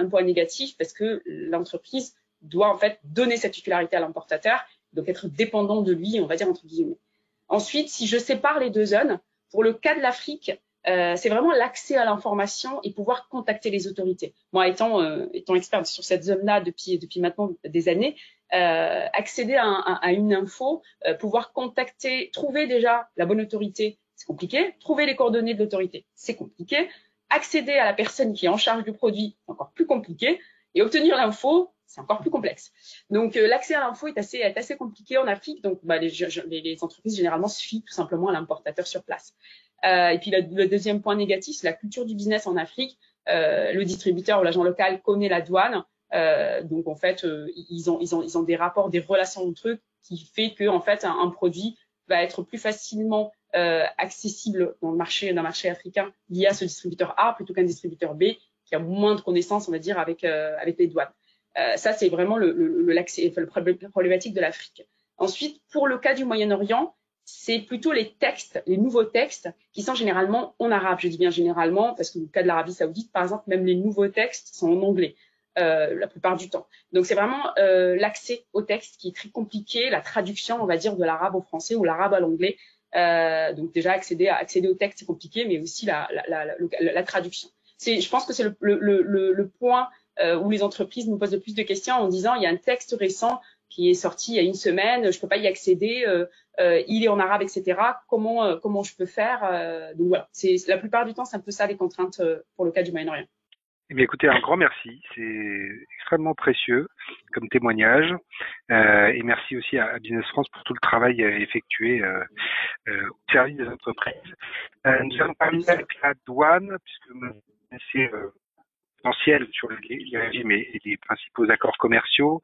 point négatif parce que l'entreprise doit en fait donner cette titularité à l'importateur, donc être dépendant de lui, on va dire entre guillemets. Ensuite, si je sépare les deux zones, pour le cas de l'Afrique, c'est vraiment l'accès à l'information et pouvoir contacter les autorités. Moi, étant experte sur cette zone-là depuis maintenant des années, accéder à une info, pouvoir contacter, trouver déjà la bonne autorité, c'est compliqué. Trouver les coordonnées de l'autorité, c'est compliqué. Accéder à la personne qui est en charge du produit, c'est encore plus compliqué. Et obtenir l'info, c'est encore plus complexe. Donc, l'accès à l'info est assez compliqué en Afrique. Donc, les entreprises, généralement, se fient tout simplement à l'importateur sur place. Et puis, le deuxième point négatif, c'est la culture du business en Afrique. Le distributeur ou l'agent local connaît la douane. Donc, en fait, ils ont des rapports, des relations entre eux qui fait que, en fait, un produit va être plus facilement accessible dans le marché africain lié à ce distributeur A plutôt qu'un distributeur B qui a moins de connaissances, on va dire, avec les douanes. Ça, c'est vraiment le problématique de l'Afrique. Ensuite, pour le cas du Moyen-Orient, c'est plutôt les nouveaux textes qui sont généralement en arabe. Je dis bien généralement parce que dans le cas de l'Arabie Saoudite, par exemple, même les nouveaux textes sont en anglais la plupart du temps. Donc, c'est vraiment l'accès au texte qui est très compliqué, la traduction, on va dire, de l'arabe au français ou l'arabe à l'anglais. Donc déjà accéder au texte c'est compliqué, mais aussi la traduction. Je pense que c'est le point où les entreprises nous posent le plus de questions en disant il y a un texte récent qui est sorti il y a une semaine, je peux pas y accéder, il est en arabe, etc. Comment je peux faire Donc voilà, c'est la plupart du temps c'est un peu ça les contraintes pour le cas du Moyen-Orient. Eh bien, écoutez, un grand merci. C'est extrêmement précieux comme témoignage. Et merci aussi à Business France pour tout le travail effectué au service des entreprises. Nous allons terminer avec la douane, puisque c'est essentiel sur les régimes et les principaux accords commerciaux,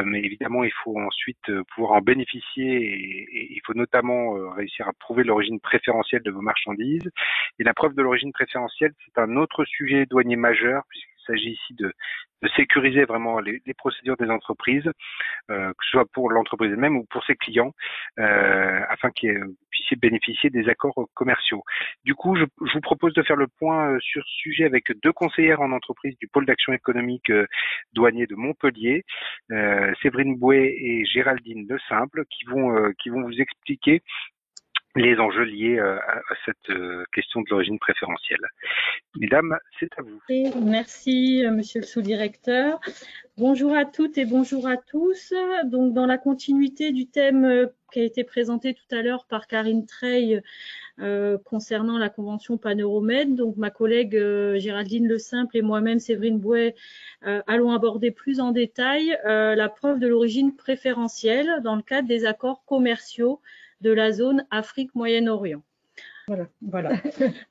mais évidemment il faut ensuite pouvoir en bénéficier et il faut notamment réussir à prouver l'origine préférentielle de vos marchandises. Et la preuve de l'origine préférentielle, c'est un autre sujet douanier majeur puisqu'il s'agit ici de sécuriser vraiment les procédures des entreprises, que ce soit pour l'entreprise elle-même ou pour ses clients, afin qu'ils puissent bénéficier des accords commerciaux. Du coup, je vous propose de faire le point sur ce sujet avec deux conseillères en entreprise du pôle d'action économique douanier de Montpellier, Séverine Bouet et Géraldine Le Simple, qui vont vous expliquer les enjeux liés à cette question de l'origine préférentielle. Mesdames, c'est à vous. Merci, monsieur le sous-directeur. Bonjour à toutes et bonjour à tous. Donc, dans la continuité du thème qui a été présenté tout à l'heure par Karine Treille concernant la convention Pan-Euromed, donc ma collègue Géraldine Le Simple et moi-même, Séverine Bouet, allons aborder plus en détail la preuve de l'origine préférentielle dans le cadre des accords commerciaux de la zone Afrique-Moyen-Orient. Voilà.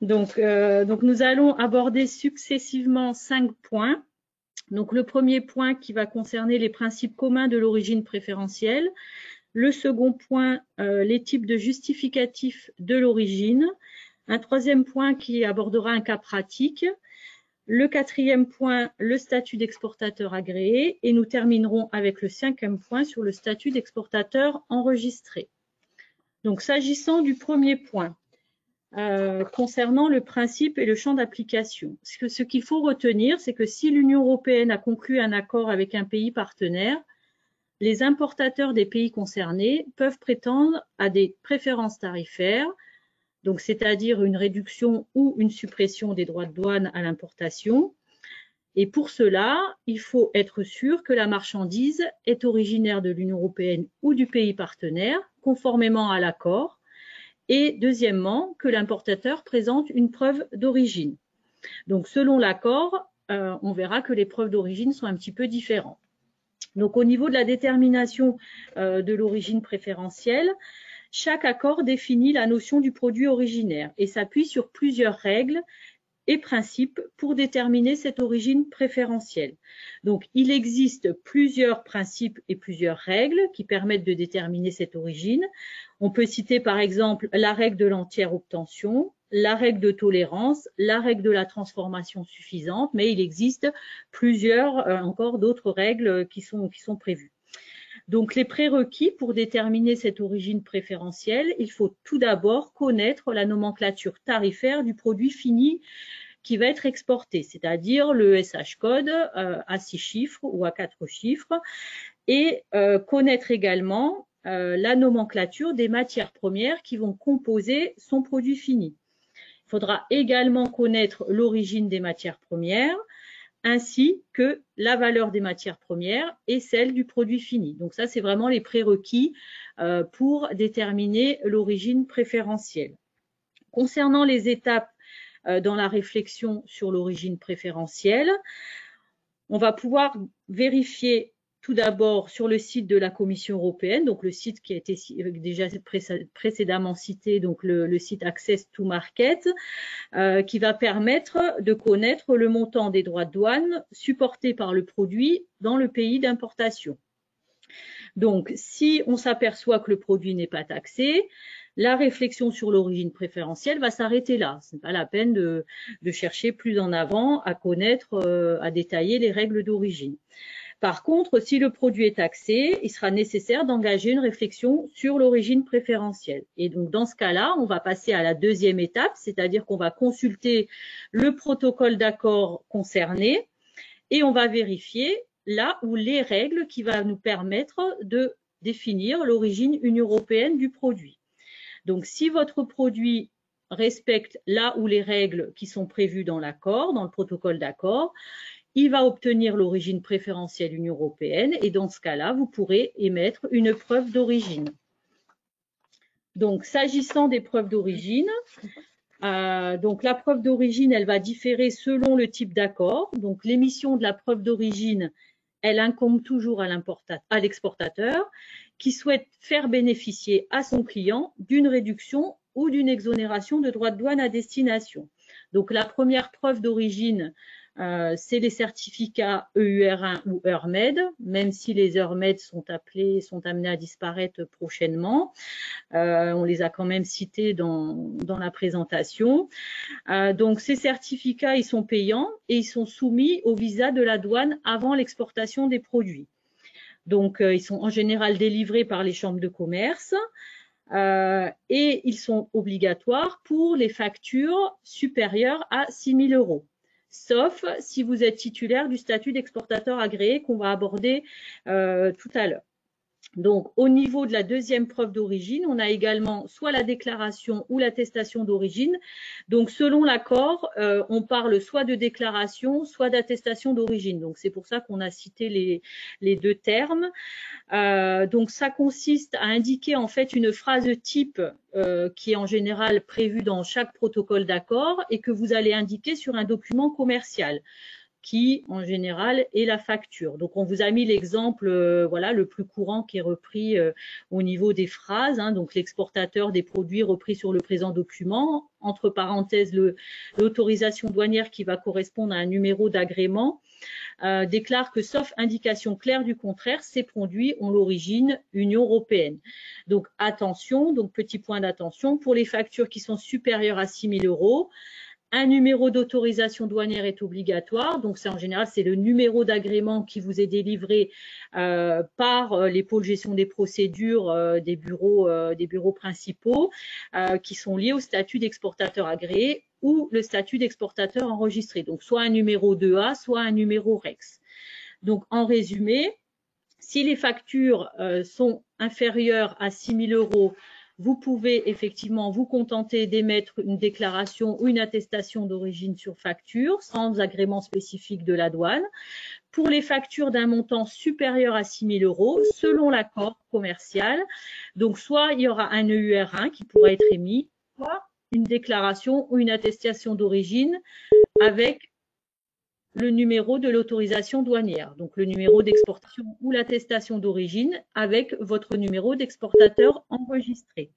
Donc nous allons aborder successivement 5 points. Donc, le premier point qui va concerner les principes communs de l'origine préférentielle. Le second point, les types de justificatifs de l'origine. Un troisième point qui abordera un cas pratique. Le quatrième point, le statut d'exportateur agréé. Et nous terminerons avec le cinquième point sur le statut d'exportateur enregistré. Donc, s'agissant du premier point, concernant le principe et le champ d'application. Ce qu'il faut retenir, c'est que si l'Union européenne a conclu un accord avec un pays partenaire, les importateurs des pays concernés peuvent prétendre à des préférences tarifaires, donc c'est-à-dire une réduction ou une suppression des droits de douane à l'importation. Et pour cela, il faut être sûr que la marchandise est originaire de l'Union européenne ou du pays partenaire, conformément à l'accord. Et deuxièmement, que l'importateur présente une preuve d'origine. Donc, selon l'accord, on verra que les preuves d'origine sont un petit peu différentes. Donc, au niveau de la détermination de l'origine préférentielle, chaque accord définit la notion du produit originaire et s'appuie sur plusieurs règles et principes pour déterminer cette origine préférentielle. Donc, il existe plusieurs principes et plusieurs règles qui permettent de déterminer cette origine. On peut citer par exemple la règle de l'entière obtention, la règle de tolérance, la règle de la transformation suffisante, mais il existe plusieurs encore d'autres règles qui sont prévues. Donc, les prérequis pour déterminer cette origine préférentielle, il faut tout d'abord connaître la nomenclature tarifaire du produit fini qui va être exporté, c'est-à-dire le SH code à 6 chiffres ou à 4 chiffres, et connaître également la nomenclature des matières premières qui vont composer son produit fini. Il faudra également connaître l'origine des matières premières, ainsi que la valeur des matières premières et celle du produit fini. Donc ça, c'est vraiment les prérequis pour déterminer l'origine préférentielle. Concernant les étapes dans la réflexion sur l'origine préférentielle, on va pouvoir vérifier tout d'abord sur le site de la Commission européenne, donc le site qui a été déjà précédemment cité, donc le site Access to Market, qui va permettre de connaître le montant des droits de douane supportés par le produit dans le pays d'importation. Donc, si on s'aperçoit que le produit n'est pas taxé, la réflexion sur l'origine préférentielle va s'arrêter là. Ce n'est pas la peine de chercher plus en avant à connaître, à détailler les règles d'origine. Par contre, si le produit est taxé, il sera nécessaire d'engager une réflexion sur l'origine préférentielle. Et donc, dans ce cas-là, on va passer à la deuxième étape, c'est-à-dire qu'on va consulter le protocole d'accord concerné et on va vérifier là où les règles qui vont nous permettre de définir l'origine Union européenne du produit. Donc, si votre produit respecte là où les règles qui sont prévues dans l'accord, dans le protocole d'accord, il va obtenir l'origine préférentielle Union européenne et dans ce cas-là, vous pourrez émettre une preuve d'origine. Donc, s'agissant des preuves d'origine, donc la preuve d'origine, elle va différer selon le type d'accord. Donc, l'émission de la preuve d'origine, elle incombe toujours à l'exportateur qui souhaite faire bénéficier à son client d'une réduction ou d'une exonération de droits de douane à destination. Donc, la première preuve d'origine, c'est les certificats EUR1 ou EURMED, même si les EURMED sont amenés à disparaître prochainement. On les a quand même cités dans la présentation. Donc, ces certificats, ils sont payants et ils sont soumis au visa de la douane avant l'exportation des produits. Donc, ils sont en général délivrés par les chambres de commerce. Et ils sont obligatoires pour les factures supérieures à 6 000 €. Sauf si vous êtes titulaire du statut d'exportateur agréé qu'on va aborder tout à l'heure. Donc, au niveau de la deuxième preuve d'origine, on a également soit la déclaration ou l'attestation d'origine. Donc, selon l'accord, on parle soit de déclaration, soit d'attestation d'origine. Donc, c'est pour ça qu'on a cité les deux termes. Donc, ça consiste à indiquer en fait une phrase type qui est en général prévue dans chaque protocole d'accord et que vous allez indiquer sur un document commercial. qui, en général, est la facture. Donc, on vous a mis l'exemple voilà, le plus courant qui est repris au niveau des phrases. Hein, donc, l'exportateur des produits repris sur le présent document, entre parenthèses, l'autorisation douanière qui va correspondre à un numéro d'agrément, déclare que, sauf indication claire du contraire, ces produits ont l'origine Union européenne. Donc, attention, donc petit point d'attention, pour les factures qui sont supérieures à 6 000 €, un numéro d'autorisation douanière est obligatoire. Donc, c'est en général, c'est le numéro d'agrément qui vous est délivré par les pôles gestion des procédures des bureaux principaux qui sont liés au statut d'exportateur agréé ou le statut d'exportateur enregistré. Donc, soit un numéro 2A, soit un numéro REX. Donc, en résumé, si les factures sont inférieures à 6 000 €, vous pouvez effectivement vous contenter d'émettre une déclaration ou une attestation d'origine sur facture sans agrément spécifique de la douane. Pour les factures d'un montant supérieur à 6 000 €, selon l'accord commercial, donc soit il y aura un EUR1 qui pourra être émis, soit une déclaration ou une attestation d'origine avec le numéro de l'autorisation douanière, donc le numéro d'exportation ou l'attestation d'origine avec votre numéro d'exportateur enregistré.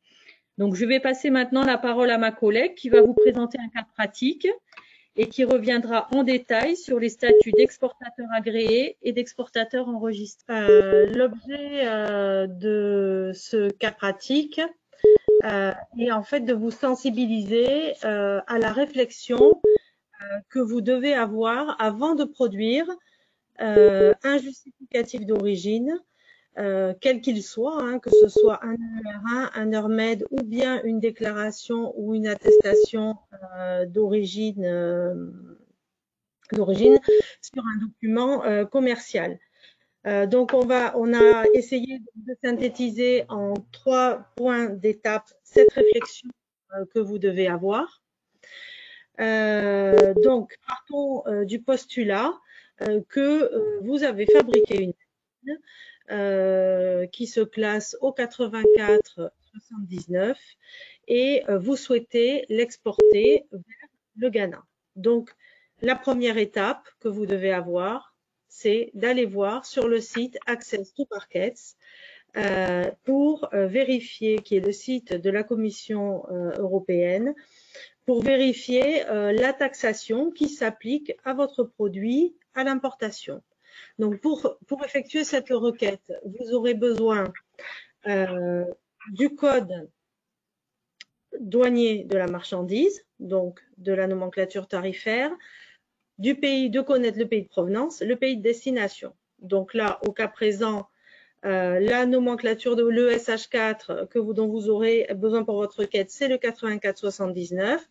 Donc, je vais passer maintenant la parole à ma collègue qui va vous présenter un cas pratique et qui reviendra en détail sur les statuts d'exportateur agréé et d'exportateur enregistré. L'objet de ce cas pratique est en fait de vous sensibiliser à la réflexion que vous devez avoir avant de produire un justificatif d'origine, quel qu'il soit, hein, que ce soit un EUR1, un EURMED ou bien une déclaration ou une attestation d'origine sur un document commercial. Donc, on a essayé de synthétiser en 3 points d'étape cette réflexion que vous devez avoir. Donc, partons du postulat que vous avez fabriqué une machine qui se classe au 84-79 et vous souhaitez l'exporter vers le Ghana. Donc, la première étape que vous devez avoir, c'est d'aller voir sur le site Access to Markets pour vérifier, qui est le site de la Commission européenne, pour vérifier la taxation qui s'applique à votre produit à l'importation. Donc, pour effectuer cette requête, vous aurez besoin du code douanier de la marchandise, donc de la nomenclature tarifaire, du pays, de connaître le pays de provenance, le pays de destination. Donc là, au cas présent, la nomenclature de l'ESH4 dont vous aurez besoin pour votre requête, c'est le 8479.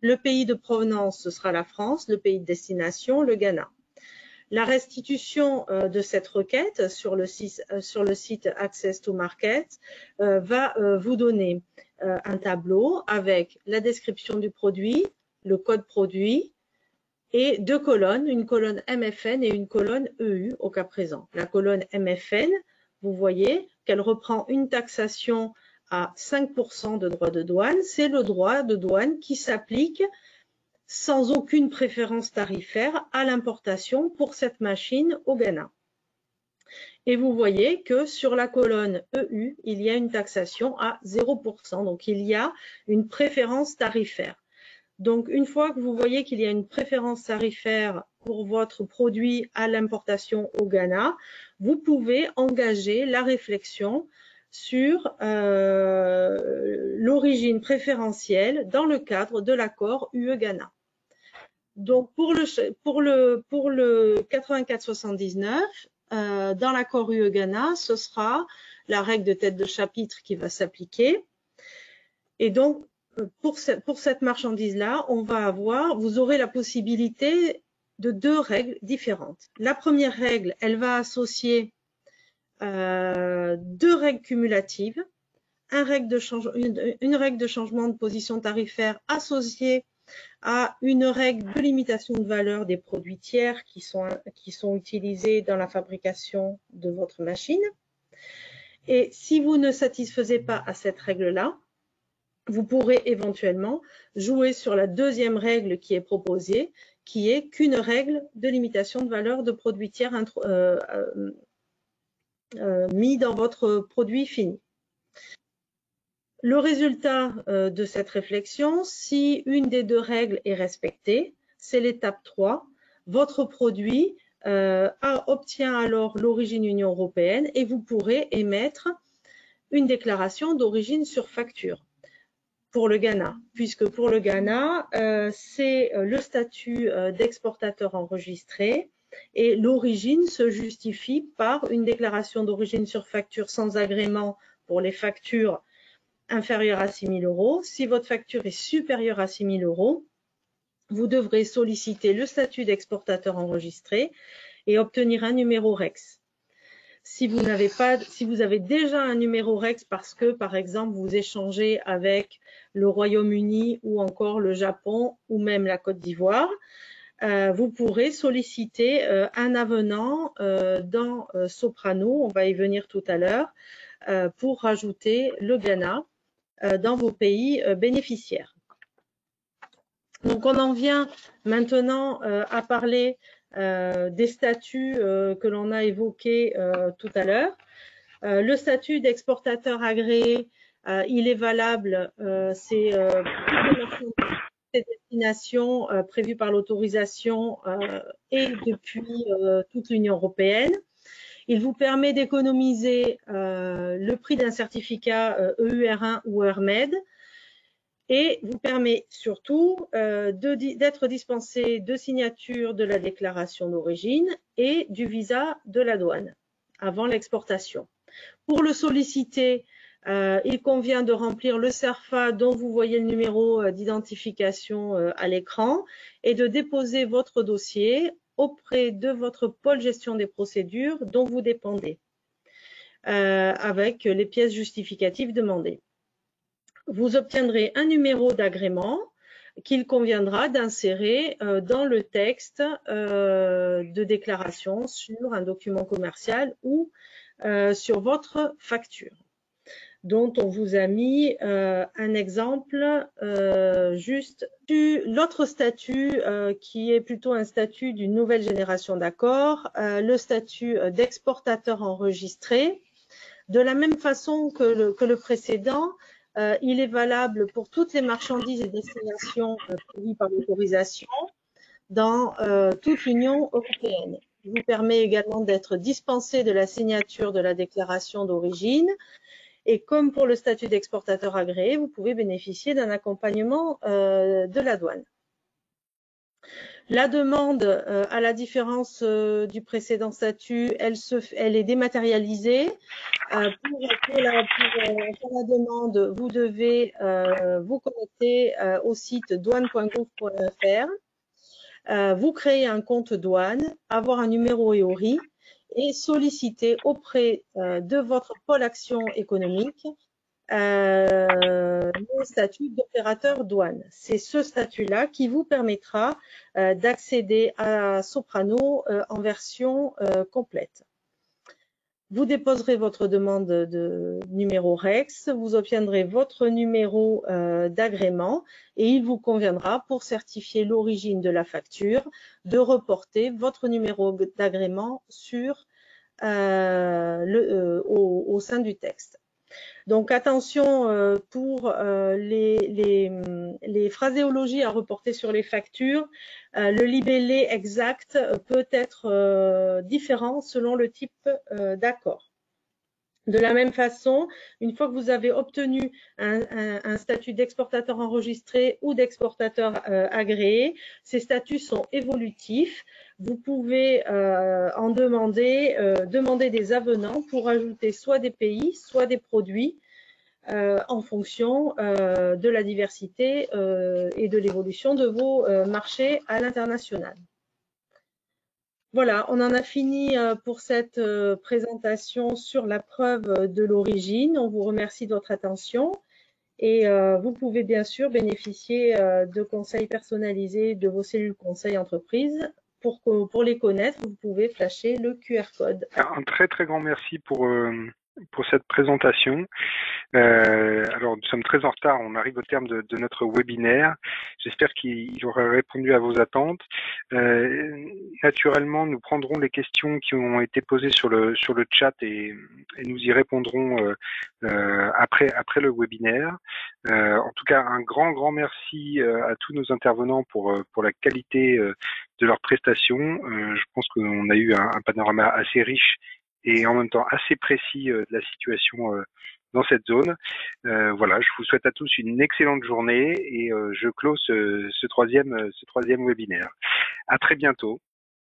Le pays de provenance, ce sera la France. Le pays de destination, le Ghana. La restitution de cette requête sur le site Access to Market va vous donner un tableau avec la description du produit, le code produit et 2 colonnes, une colonne MFN et une colonne EU au cas présent. La colonne MFN, vous voyez qu'elle reprend une taxation à 5% de droit de douane. C'est le droit de douane qui s'applique sans aucune préférence tarifaire à l'importation pour cette machine au Ghana. Et vous voyez que sur la colonne EU, il y a une taxation à 0%. Donc, il y a une préférence tarifaire. Donc, une fois que vous voyez qu'il y a une préférence tarifaire pour votre produit à l'importation au Ghana, vous pouvez engager la réflexion sur l'origine préférentielle dans le cadre de l'accord UE-Ghana. Donc, pour le 8479, dans l'accord UE-Ghana, ce sera la règle de tête de chapitre qui va s'appliquer. Et donc, pour cette marchandise-là, vous aurez la possibilité de 2 règles différentes. La première règle, elle va associer 2 règles cumulatives, une règle de changement de position tarifaire associée à une règle de limitation de valeur des produits tiers qui sont utilisés dans la fabrication de votre machine. Et si vous ne satisfaisez pas à cette règle-là, vous pourrez éventuellement jouer sur la deuxième règle qui est proposée, qui est qu'une règle de limitation de valeur de produits tiers mis dans votre produit fini. Le résultat de cette réflexion, si une des deux règles est respectée, c'est l'étape 3. Votre produit obtient alors l'origine Union européenne et vous pourrez émettre une déclaration d'origine sur facture pour le Ghana, puisque pour le Ghana, c'est le statut d'exportateur enregistré et l'origine se justifie par une déclaration d'origine sur facture sans agrément pour les factures inférieures à 6 000 €. Si votre facture est supérieure à 6 000 €, vous devrez solliciter le statut d'exportateur enregistré et obtenir un numéro REX. Si vous avez déjà un numéro REX parce que, par exemple, vous échangez avec le Royaume-Uni ou encore le Japon ou même la Côte d'Ivoire, vous pourrez solliciter un avenant dans Soprano, on va y venir tout à l'heure, pour rajouter le Ghana dans vos pays bénéficiaires. Donc, on en vient maintenant à parler des statuts que l'on a évoqués tout à l'heure. Le statut d'exportateur agréé, il est valable, c'est ces destinations prévues par l'autorisation et depuis toute l'Union européenne. Il vous permet d'économiser le prix d'un certificat EUR1 ou EURMED et vous permet surtout d'être dispensé de signature de la déclaration d'origine et du visa de la douane avant l'exportation. Pour le solliciter, il convient de remplir le CERFA dont vous voyez le numéro d'identification à l'écran et de déposer votre dossier auprès de votre pôle gestion des procédures dont vous dépendez avec les pièces justificatives demandées. Vous obtiendrez un numéro d'agrément qu'il conviendra d'insérer dans le texte de déclaration sur un document commercial ou sur votre facture, dont on vous a mis un exemple juste. L'autre statut qui est plutôt un statut d'une nouvelle génération d'accords, le statut d'exportateur enregistré. De la même façon que le précédent, il est valable pour toutes les marchandises et destinations prévues par l'autorisation dans toute l'Union européenne. Il vous permet également d'être dispensé de la signature de la déclaration d'origine. Et comme pour le statut d'exportateur agréé, vous pouvez bénéficier d'un accompagnement de la douane. La demande, à la différence du précédent statut, elle est dématérialisée. Pour la demande, vous devez vous connecter au site douane.gouv.fr, vous créer un compte douane, avoir un numéro EORI et solliciter auprès de votre pôle action économique le statut d'opérateur douane. C'est ce statut-là qui vous permettra d'accéder à Soprano en version complète. Vous déposerez votre demande de numéro REX, vous obtiendrez votre numéro d'agrément et il vous conviendra, pour certifier l'origine de la facture, de reporter votre numéro d'agrément sur au sein du texte. Donc attention pour les phraséologies à reporter sur les factures. Le libellé exact peut être différent selon le type d'accord. De la même façon, une fois que vous avez obtenu un statut d'exportateur enregistré ou d'exportateur agréé, ces statuts sont évolutifs. Vous pouvez en demander des avenants pour ajouter soit des pays, soit des produits en fonction de la diversité et de l'évolution de vos marchés à l'international. Voilà, on en a fini pour cette présentation sur la preuve de l'origine. On vous remercie de votre attention et vous pouvez bien sûr bénéficier de conseils personnalisés de vos cellules conseil entreprise. Pour les connaître, vous pouvez flasher le QR code. Un très très grand merci pour pour cette présentation. Alors, nous sommes très en retard, on arrive au terme de notre webinaire. J'espère qu'il aura répondu à vos attentes. Naturellement, nous prendrons les questions qui ont été posées sur le chat et nous y répondrons après le webinaire. En tout cas, un grand merci à tous nos intervenants pour la qualité de leurs prestations. Je pense qu'on a eu un panorama assez riche et en même temps assez précis de la situation dans cette zone. Voilà, je vous souhaite à tous une excellente journée et je close ce troisième webinaire. À très bientôt.